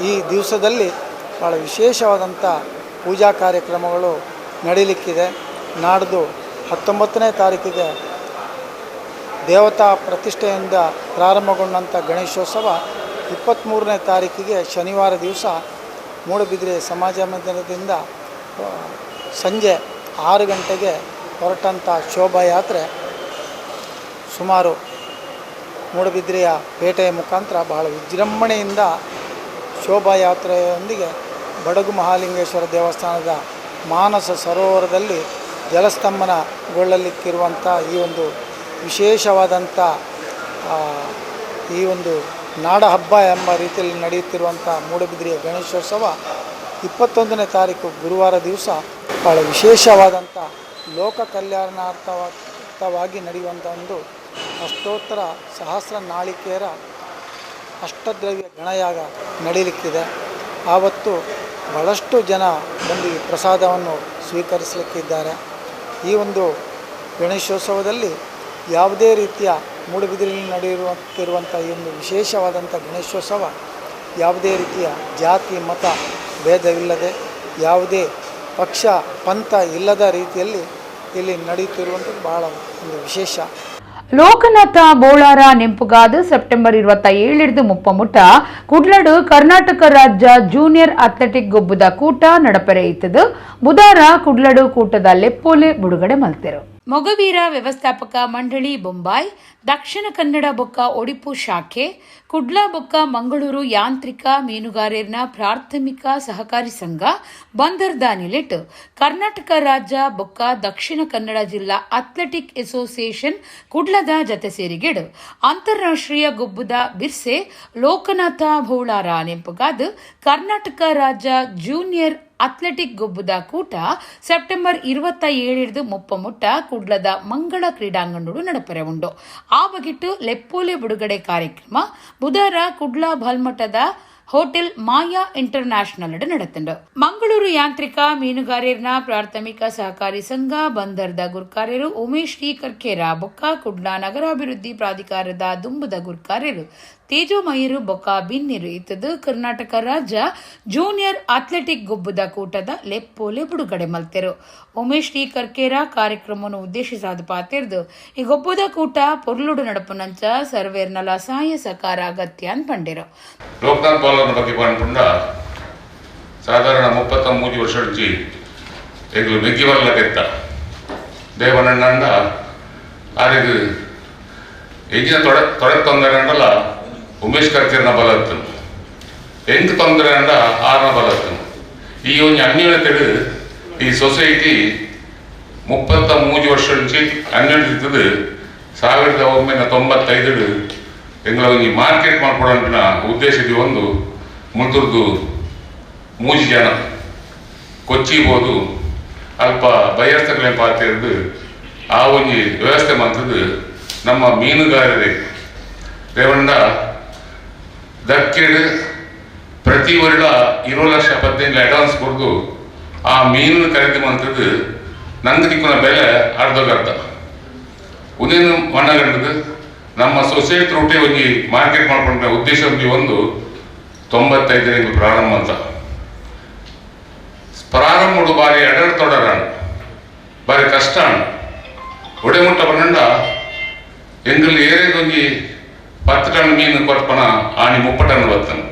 ಈ ದಿವಸದಲ್ಲಿ ಭಾಳ ವಿಶೇಷವಾದಂಥ ಪೂಜಾ ಕಾರ್ಯಕ್ರಮಗಳು ನಡೀಲಿಕ್ಕಿದೆ. ನಾಡ್ದು 19ನೇ ತಾರೀಕಿಗೆ ದೇವತಾ ಪ್ರತಿಷ್ಠೆಯಿಂದ ಪ್ರಾರಂಭಗೊಂಡಂಥ ಗಣೇಶೋತ್ಸವ 23ನೇ ತಾರೀಕಿಗೆ ಶನಿವಾರ ದಿವಸ ಮೂಡಬಿದ್ರೆ ಸಮಾಜ ಮಂದಿರದಿಂದ ಸಂಜೆ 6 ಗಂಟೆಗೆ ಹೊರಟಂಥ ಶೋಭಾಯಾತ್ರೆ ಸುಮಾರು ಮೂಡಬಿದ್ರೆಯ ಪೇಟೆಯ ಮುಖಾಂತರ ಬಹಳ ವಿಜೃಂಭಣೆಯಿಂದ ಶೋಭಾಯಾತ್ರೆಯೊಂದಿಗೆ ಬಡಗು ಮಹಾಲಿಂಗೇಶ್ವರ ದೇವಸ್ಥಾನದ ಮಾನಸ ಸರೋವರದಲ್ಲಿ ಜಲಸ್ತಂಭನಗೊಳ್ಳಲಿಕ್ಕಿರುವಂಥ ಈ ಒಂದು ವಿಶೇಷವಾದಂಥ ಈ ಒಂದು ನಾಡ ಹಬ್ಬ ಎಂಬ ರೀತಿಯಲ್ಲಿ ನಡೆಯುತ್ತಿರುವಂಥ ಮೂಡಬಿದ್ರೆಯ ಗಣೇಶೋತ್ಸವ 21ನೇ ತಾರೀಕು ಗುರುವಾರ ದಿವಸ ಭಾಳ ವಿಶೇಷವಾದಂಥ ಲೋಕ ಕಲ್ಯಾಣಾರ್ಥವಾಗಿ ನಡೆಯುವಂಥ ಒಂದು ಅಷ್ಟೋತ್ತರ ಸಹಸ್ರ ನಾಳಿಕೇರ ಅಷ್ಟದ್ರವ್ಯ ಗಣಯಾಗ ನಡೀಲಿಕ್ಕಿದೆ. ಆವತ್ತು ಬಹಳಷ್ಟು ಜನ ಬಂದು ಪ್ರಸಾದವನ್ನು ಸ್ವೀಕರಿಸಲಿಕ್ಕಿದ್ದಾರೆ. ಈ ಒಂದು ಗಣೇಶೋತ್ಸವದಲ್ಲಿ ಯಾವುದೇ ರೀತಿಯ ಮೂಡಬಿದಿರೆಯಲ್ಲಿ ನಡೆಯುತ್ತಿರುವಂಥ ಈ ಒಂದು ವಿಶೇಷವಾದಂಥ ಗಣೇಶೋತ್ಸವ ಯಾವುದೇ ರೀತಿಯ ಜಾತಿ ಮತ ಭೇದವಿಲ್ಲದೆ ಯಾವುದೇ ಪಕ್ಷ ಪಂಥ ಇಲ್ಲದ ರೀತಿಯಲ್ಲಿ ಇಲ್ಲಿ ನಡೆಯುತ್ತಿರುವಂಥದ್ದು ಬಹಳ ಒಂದು ವಿಶೇಷ. ಲೋಕನಾಥ ಬೋಳಾರ ನೆಂಪುಗಾದ ಸೆಪ್ಟೆಂಬರ್ 27 ಮುಪ್ಪಮುಟ್ಟ ಕುಡ್ಲಡು ಕರ್ನಾಟಕ ರಾಜ್ಯ ಜೂನಿಯರ್ ಅಥ್ಲೆಟಿಕ್ ಗೊಬ್ಬುದ ಕೂಟ ನಡಪೆರೆ ಇತ್ತದು. ಬುಧವಾರ ಕುಡ್ಲಡು ಕೂಟದ ಲೆಪ್ಪೋಲೆ ಬಿಡುಗಡೆ ಮಲ್ತೆರು. ಮೊಗವೀರ ವ್ಯವಸ್ಥಾಪಕ ಮಂಡಳಿ ಬೊಂಬಾಯಿ, ದಕ್ಷಿಣ ಕನ್ನಡ ಬೊಕ್ಕ ಒಡಿಪು ಶಾಖೆ, ಕುಡ್ಲ ಬೊಕ್ಕ ಮಂಗಳೂರು ಯಾಂತ್ರಿಕ ಮೀನುಗಾರರ ಪ್ರಾಥಮಿಕ ಸಹಕಾರಿ ಸಂಘ ಬಂದರ್ದಾನಿಲೆಟ್ ಕರ್ನಾಟಕ ರಾಜ್ಯ ಬೊಕ್ಕ ದಕ್ಷಿಣ ಕನ್ನಡ ಜಿಲ್ಲಾ ಅಥ್ಲೆಟಿಕ್ ಅಸೋಸಿಯೇಷನ್ ಕುಡ್ಲದ ಜತೆ ಸೇರಿಗೆಡು ಅಂತಾರಾಷ್ಟ್ರೀಯ ಗೊಬ್ಬುದ ಬಿರ್ಸೆ ಲೋಕನಾಥ ಬೋಳಾರ ನೆಂಪುಗಾದ ಕರ್ನಾಟಕ ರಾಜ್ಯ ಜೂನಿಯರ್ ಅಥ್ಲೆಟಿಕ್ ಗೊಬ್ಬುದ ಕೂಟ ಸೆಪ್ಟೆಂಬರ್ 27 ಮುಪ್ಪಮುಟ್ಟ ಕುಡ್ಲದ ಮಂಗಳ ಕ್ರೀಡಾಂಗಣಡು ನಡಪೆರೆ ಉಂಡು. ಆ ಬಗೆಟ್ಟು ಲೆಪ್ಪೋಲೆ ಬಿಡುಗಡೆ ಕಾರ್ಯಕ್ರಮ ಬುಧವಾರ ಕುಡ್ಲ ಬಲ್ಮಠದ ಹೋಟೆಲ್ ಮಾಯಾ ಇಂಟರ್ನ್ಯಾಷನಲ್ ನಡೆತಂಡು. ಮಂಗಳೂರು ಯಾಂತ್ರಿಕ ಮೀನುಗಾರರ ಪ್ರಾಥಮಿಕ ಸಹಕಾರಿ ಸಂಘ ಬಂದರ್ದ ಗುರ್ಕಾರ್ಯರು ಉಮೇಶ್ ಟಿ ಕರ್ಕೇರ ಬೊಕ್ಕ ಕುಡ್ಲ ನಗರಾಭಿವೃದ್ಧಿ ಪ್ರಾಧಿಕಾರದ ದುಂಬುದ ಗುರ್ಕಾರ್ಯರು ತೇಜೋಮಯರು ಬೊಕ್ಕ ಬಿನ್ನಿರು ಇತ್ತದು ಕರ್ನಾಟಕ ರಾಜ್ಯ ಜೂನಿಯರ್ ಅಥ್ಲೆಟಿಕ್ ಗೊಬ್ಬುದ ಕೂಟದ ಲೆಪ್ಪೋಲೆ ಬಿಡುಗಡೆ ಮಲ್ತೆರು. ಉಮೇಶ್ ಟಿ ಕರ್ಕೇರ ಕಾರ್ಯಕ್ರಮವನ್ನು ಉದ್ದೇಶಿಸಾದ ಪಾತಿರ್ದು ಈ ಗೊಬ್ಬುದ ಕೂಟ ಪೊರ್ಲುಡು ನಡಪುನಂಚ ಸರ್ವೇರ್ನಲ ಸಹಾಯ ಸಹಕಾರ ಅಗತ್ಯ ಅಂತ ಪಂಡಿರು. ಲೋಕನಾಥ್ ಬೋಳಾರ ಬಗ್ಗೆ ಪಂಡ ಸಾಧಾರಣ 33 ವರ್ಷ నుంచి ಇದು ಮೆಗ್ಗಿವಲ್ಲ ಕೆತ್ತ ದೇವನಣ್ಣ ಆರಿದು ಎಂಜಿನ ತೊಡೆ ತೊಂದರೆ ಅಂಡಲ್ಲ ಉಮೇಶ್ ಕರ್ಕೇರ್ನ ಬಲತ್ತು ಎಂಟು ತೊಂದರೆ ಅಂಡ ಆರ್ನ ಬಲತ್ತು ಈ ಒಂದು ಅನ್ಯೋನ್ಯತೆಡು ಈ ಸೊಸೈಟಿ 33 ವರ್ಷ నుంచి ಅನ್ಯೋನ್ಯತೆ 1995 ಎಂಗಳ ಒಂದು ಮಾರ್ಕೆಟ್ ಮಾಡ್ಕೊಡೋಣ ಉದ್ದೇಶದ ಒಂದು ಮುಲ್ತುರ್ದು 3 ಜನ ಕೊಚ್ಚಿಬೋದು ಅಲ್ಪ ಬಯಸ್ತಗಳೇ ಪಾತಿರ್ದು ಆ ಒಂದು ವ್ಯವಸ್ಥೆ ಮಾಡ್ತದ್ದು ನಮ್ಮ ಮೀನುಗಾರರೇ ರೇವಣ್ಣ ದಕ್ಕಿಡು ಪ್ರತಿ ವರ್ಷ 20 ಲಕ್ಷ 15 ಅಡ್ವಾನ್ಸ್ ಕೊಡ್ದು ಆ ಮೀನು ಖರೀದಿ ಮಾಡ್ತದ್ದು ನಂದಕ್ಕಿನ ಬೆಲೆ ಅರ್ಧಗರ್ಧ ಉದೇನು ಮಣ್ಣಗಂಡದು ನಮ್ಮ ಸೊಸೈಟಿ ರೊಟ್ಟಿ ಒಂಜಿ ಮಾರ್ಕೆಟ್ ಮಾಡ್ಕೊಂಡ ಉದ್ದೇಶ ಒಂದು 95 ಪ್ರಾರಂಭ ಅಂತ ಪ್ರಾರಂಭಡು ಬಾರಿ ಎಡರ್ತೊಡರ ಬಾರಿ ಕಷ್ಟ ಒಡೆ ಮುಟ್ಟ ಪನ್ನಂಡ ಎಂಗಲ್ ಏರೇದೊಂಜಿ 10 ಟನ್ ಮೀನು ಕೊಟ್ಪನ ಆಣಿ 30 ಟನ್ ಬರ್ತನು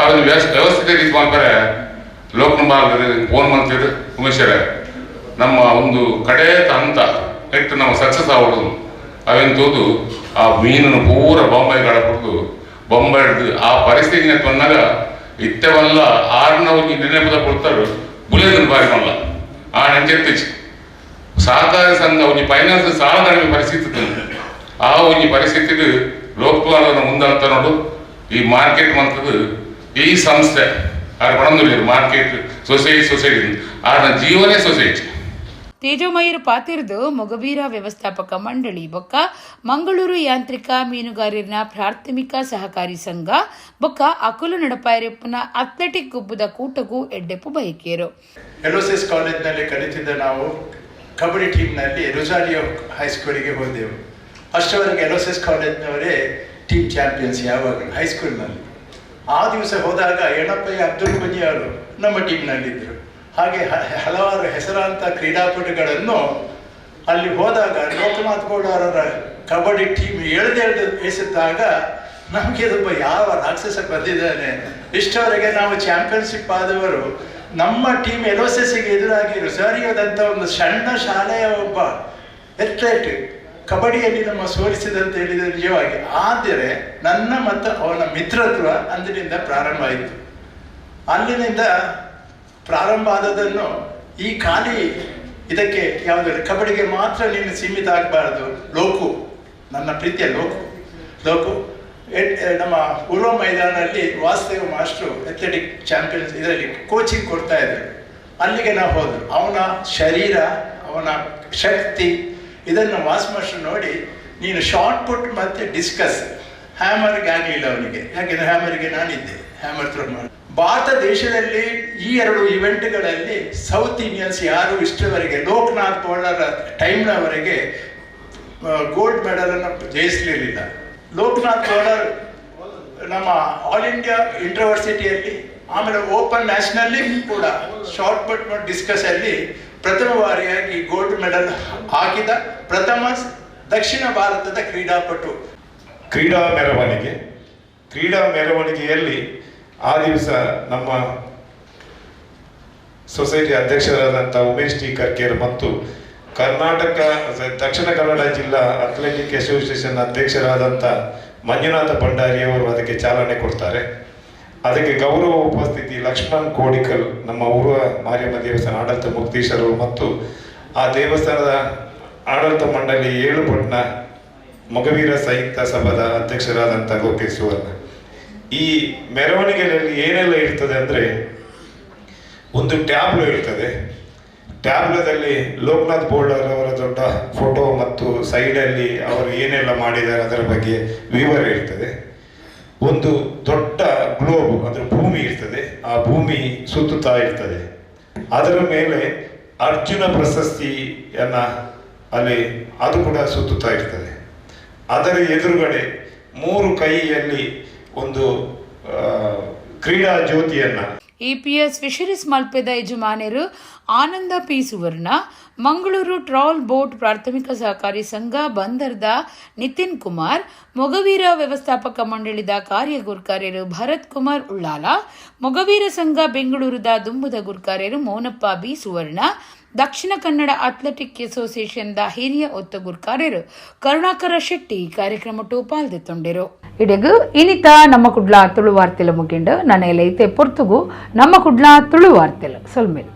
ಅವನು ವ್ಯವಸ್ಥಿತ ರೀತಿ ಮಾಡ್ತಾರೆ ಲೋಕನ ಭಾಗದಲ್ಲಿ ಫೋನ್ ಮಾಡ್ತಿದ್ರು ಉಮೇಶರೇ ನಮ್ಮ ಒಂದು ಕಡೆ ಹಂತ ನೆಟ್ಟು ನಾವು ಸಕ್ಸಸ್ ಆಗೋದು ಅವೆಂತೋದು ಆ ಮೀನನ್ನು ಪೂರ ಬೊಂಬೈ ಕಡಪಡ್ದು ಬೊಂಬೈ ಹಿಡ್ದು ಆ ಪರಿಸ್ಥಿತಿ ಬಂದಾಗ ಇತ್ತವಲ್ಲ ಆರ್ನ ಒಂಜಿ ನೆನೆಪದ ಕೊಡ್ತಾರು ಬುಲೆದನ್ನು ಬಾರಿ ಮಾಡಲ್ಲ ಆ ನೆಂಚೆತ್ತಿಚ್ಚು ಸಹಕಾರ ಸಂಘ ಒಂಜಿ ಫೈನಾನ್ಸ್ ಸಾಲ ಕಡಿಮೆ ಪರಿಸ್ಥಿತಿ ಆ ಒಂಜಿ ಪರಿಸ್ಥಿತಿ ಲೋಕಪಾಲನ ಮುಂದಂತ ನೋಡು ಈ ಮಾರ್ಕೆಟ್ ಮಂತದ್ದು ಈ ಸಂಸ್ಥೆ ಅದು ಪಣಂದು ಮಾರ್ಕೆಟ್ ಸೊಸೈಟಿ ಆದ ಜೀವನೇ ಸೊಸೈಟಿ ತೇಜೋಮಯರು ಪಾತಿರ್ದು ಮೊಗವೀರ ವ್ಯವಸ್ಥಾಪಕ ಮಂಡಳಿ ಬೊಕ್ಕ ಮಂಗಳೂರು ಯಾಂತ್ರಿಕ ಮೀನುಗಾರರಿನ ಪ್ರಾಥಮಿಕ ಸಹಕಾರಿ ಸಂಘ ಬೊಕ್ಕ ಅಕುಲು ನಡಪಾಯರೆಪ್ಪನ ಅಥ್ಲೆಟಿಕ್ ಗುಬ್ಬದ ಕೂಟಗೂ ಎಡ್ಡೆಪ್ಪು ಬಯಕೆಯರು. ಎಲೋಸಿಸ್ ಕಾಲೇಜ್ನಲ್ಲಿ ಕಲಿತಿದ್ದ ನಾವು ಕಬಡ್ಡಿ ಟೀಮ್ನಲ್ಲಿ ರೊಸಾರಿಯೋ ಹೈಸ್ಕೂಲಿಗೆ ಹೋದೆವು. ಅಷ್ಟವರೆಗೆ ಎಲೋಸಿಸ್ ಕಾಲೇಜ್ನವರೇ ಟೀಮ್ ಚಾಂಪಿಯನ್ಸ್ ಯಾವಾಗಲೂ ಹೈಸ್ಕೂಲ್ನಲ್ಲಿ. ಆ ದಿವಸ ಹೋದಾಗ ಎಣಪ್ಪಯ್ಯ ಅಬ್ದುಲ್ ಕುಂಜಿ ಅವರು ನಮ್ಮ ಟೀಮ್ನಲ್ಲಿದ್ದರು. ಹಾಗೆ ಹಲವಾರು ಹೆಸರಾಂತ ಕ್ರೀಡಾಪಟುಗಳನ್ನು ಅಲ್ಲಿ ಹೋದಾಗ ಲೋಕನಾಥ್ ಗೌಡ ಅವರ ಕಬಡ್ಡಿ ಟೀಮ್ ಎಳೆದೆಳೆದು ಎಸೆದಾಗ ನಮಗೆ ತುಂಬ ಯಾವ ರಾಕ್ಷಸ ಬಂದಿದ್ದಾನೆ, ಇಷ್ಟವರೆಗೆ ನಾವು ಚಾಂಪಿಯನ್ಶಿಪ್ ಆದವರು ನಮ್ಮ ಟೀಮ್ ಎಲೋಸೆಸ್ಸಿಗೆ ಎದುರಾಗಿ ರೊಸಾರಿಯೋದಂಥ ಒಂದು ಸಣ್ಣ ಶಾಲೆಯ ಒಬ್ಬ ಅಥ್ಲೆಟ್ ಕಬಡ್ಡಿಯಲ್ಲಿ ನಮ್ಮ ಸೋಲಿಸಿದಂತ ಹೇಳಿದ ನಿಜವಾಗಿ. ಆದರೆ ನನ್ನ ಮತ್ತು ಅವನ ಮಿತ್ರತ್ವ ಅಂದಿನಿಂದ ಪ್ರಾರಂಭ ಆಯಿತು. ಅಲ್ಲಿನಿಂದ ಪ್ರಾರಂಭ ಆದದನ್ನು ಈ ಖಾಲಿ ಇದಕ್ಕೆ ಯಾವುದಾದ್ರು ಕಬಡ್ಡಿಗೆ ಮಾತ್ರ ನೀನು ಸೀಮಿತ ಆಗಬಾರ್ದು. ಲೋಕು, ನನ್ನ ಪ್ರೀತಿಯ ಲೋಕು ನಮ್ಮ ಉರ್ವ ಮೈದಾನಲ್ಲಿ ವಾಸುದೇವ ಮಾಸ್ಟ್ರು ಅಥ್ಲೆಟಿಕ್ ಚಾಂಪಿಯನ್ಸ್ ಇದರಲ್ಲಿ ಕೋಚಿಂಗ್ ಕೊಡ್ತಾ ಇದ್ರು. ಅಲ್ಲಿಗೆ ನಾವು ಹೋದ್ರು. ಅವನ ಶರೀರ, ಅವನ ಶಕ್ತಿ ಇದನ್ನು ವಾಸ್ ಮಾಸ್ಟರ್ ನೋಡಿ, ನೀನು ಶಾರ್ಟ್ ಪುಟ್ ಮತ್ತು ಡಿಸ್ಕಸ್ ಹ್ಯಾಮರ್ಗೆ ಆಗಲಿಲ್ಲ ಅವನಿಗೆ, ಯಾಕೆಂದರೆ ಹ್ಯಾಮರ್ಗೆ ನಾನಿದ್ದೆ, ಹ್ಯಾಮರ್ ಥ್ರೋ ಮಾಡಿ. ಭಾರತ ದೇಶದಲ್ಲಿ ಈ 2 ಇವೆಂಟ್ಗಳಲ್ಲಿ ಸೌತ್ ಇಂಡಿಯನ್ಸ್ ಯಾರು ಇಷ್ಟವರೆಗೆ ಲೋಕನಾಥ್ ಬೋಳರ ಟೈಮ್ನವರೆಗೆ ಗೋಲ್ಡ್ ಮೆಡಲನ್ನು ಜಯಿಸಲಿರಲಿಲ್ಲ. ಲೋಕನಾಥ್ ಬೋಳರ್ ನಮ್ಮ ಆಲ್ ಇಂಡಿಯಾ ಯೂನಿವರ್ಸಿಟಿಯಲ್ಲಿ, ಆಮೇಲೆ ಓಪನ್ ನ್ಯಾಷನಲ್ಲಿ ಕೂಡ ಶಾರ್ಟ್ ಪುಟ್ ಮತ್ತು ಡಿಸ್ಕಸ್ ಅಲ್ಲಿ ಪ್ರಥಮ ಬಾರಿಯಾಗಿ ಗೋಲ್ಡ್ ಮೆಡಲ್ ಹಾಕಿದ ಪ್ರಥಮ ದಕ್ಷಿಣ ಭಾರತದ ಕ್ರೀಡಾಪಟು. ಕ್ರೀಡಾ ಮೆರವಣಿಗೆಯಲ್ಲಿ ಆ ದಿವಸ ನಮ್ಮ ಸೊಸೈಟಿ ಅಧ್ಯಕ್ಷರಾದಂಥ ಉಮೇಶ್ ಟಿ ಕರ್ಕೇರ್ ಮತ್ತು ಕರ್ನಾಟಕ ದಕ್ಷಿಣ ಕನ್ನಡ ಜಿಲ್ಲಾ ಅಥ್ಲೆಟಿಕ್ ಅಸೋಸಿಯೇಷನ್ ಅಧ್ಯಕ್ಷರಾದಂಥ ಮಂಜುನಾಥ ಭಂಡಾರಿಯವರು ಅದಕ್ಕೆ ಚಾಲನೆ ಕೊಡ್ತಾರೆ. ಅದಕ್ಕೆ ಗೌರವ ಉಪಸ್ಥಿತಿ ಲಕ್ಷ್ಮಣ್ ಕೋಡಿಕಲ್, ನಮ್ಮ ಊರುವ ಮಾರಿಯಮ್ಮ ದೇವಸ್ಥಾನ ಆಡಳಿತ ಮುಕ್ತೀಶ್ವರರು ಮತ್ತು ಆ ದೇವಸ್ಥಾನದ ಆಡಳಿತ ಮಂಡಳಿ 7 ಪಟ್ನ ಮೊಗವೀರ ಸಂಯುಕ್ತ ಸಭಾದ ಅಧ್ಯಕ್ಷರಾದಂಥ ಲೋಕೇಶ್ ಸುವರ್ಣ. ಈ ಮೆರವಣಿಗೆಯಲ್ಲಿ ಏನೆಲ್ಲ ಇರ್ತದೆ ಅಂದರೆ, ಒಂದು ಟ್ಯಾಬ್ಲೋ ಇರ್ತದೆ. ಟ್ಯಾಬ್ಲೋದಲ್ಲಿ ಲೋಕನಾಥ್ ಬೋರ್ಡರ್ ಅವರ ದೊಡ್ಡ ಫೋಟೋ ಮತ್ತು ಸೈಡಲ್ಲಿ ಅವರು ಏನೆಲ್ಲ ಮಾಡಿದ್ದಾರೆ ಅದರ ಬಗ್ಗೆ ವಿವರ ಇರ್ತದೆ. ಒಂದು ದೊಡ್ಡ ಗ್ಲೋಬ್, ಅದರ ಭೂಮಿ ಇರ್ತದೆ, ಆ ಭೂಮಿ ಸುತ್ತುತ್ತಾ ಇರ್ತದೆ. ಅದರ ಮೇಲೆ ಅರ್ಜುನ ಪ್ರಶಸ್ತಿಯನ್ನ ಅಲ್ಲಿ ಅದು ಕೂಡ ಸುತ್ತುತ್ತಾ ಇರ್ತದೆ. ಅದರ ಎದುರುಗಡೆ 3 ಕೈಯಲ್ಲಿ ಒಂದು ಕ್ರೀಡಾ ಜ್ಯೋತಿಯನ್ನ ಇಪಿಎಸ್ ಫಿಶರೀಸ್ ಮಲ್ಪೆದ ಯಜಮಾನರು ಆನಂದ ಪಿ ಸುವರ್ಣ, ಮಂಗಳೂರು ಟ್ರಾಲ್ ಬೋಟ್ ಪ್ರಾಥಮಿಕ ಸಹಕಾರಿ ಸಂಘ ಬಂದರ್ದ ನಿತಿನ್ ಕುಮಾರ್, ಮೊಗವೀರ ವ್ಯವಸ್ಥಾಪಕ ಮಂಡಳಿದ ಕಾರ್ಯ ಗುರ್ಕಾರ್ಯರು ಭರತ್ ಕುಮಾರ್ ಉಳ್ಳಾಲ, ಮೊಗವೀರ ಸಂಘ ಬೆಂಗಳೂರುದ ದುಂಬುದ ಗುರ್ಕಾರ್ಯರು ಮೌನಪ್ಪ ಬಿ ಸುವರ್ಣ, ದಕ್ಷಿಣ ಕನ್ನಡ ಅಥ್ಲೆಟಿಕ್ ಅಸೋಸಿಯೇಷನ್ದ ಹಿರಿಯ ಒತ್ತ ಗುರ್ಕಾರ್ಯರು ಕರುಣಾಕರ ಶೆಟ್ಟಿ ಕಾರ್ಯಕ್ರಮಟ್ಟು ಪಾಲ್ದೆತ್ತೊಂಡೆರು. ಇಡೆಗು ಇನಿತ ನಮ್ಮ ಕುಡ್ಲ ತುಳು ವಾರ್ತೆಲು ಮುಗಿಂಡು ನನ್ನ ಎಲೈತೆ ಪೊರ್ತುಗು ನಮ್ಮ ಕುಡ್ಲ ತುಳು ವಾರ್ತೆಲು ಸೊಲ್ಮೇಲು.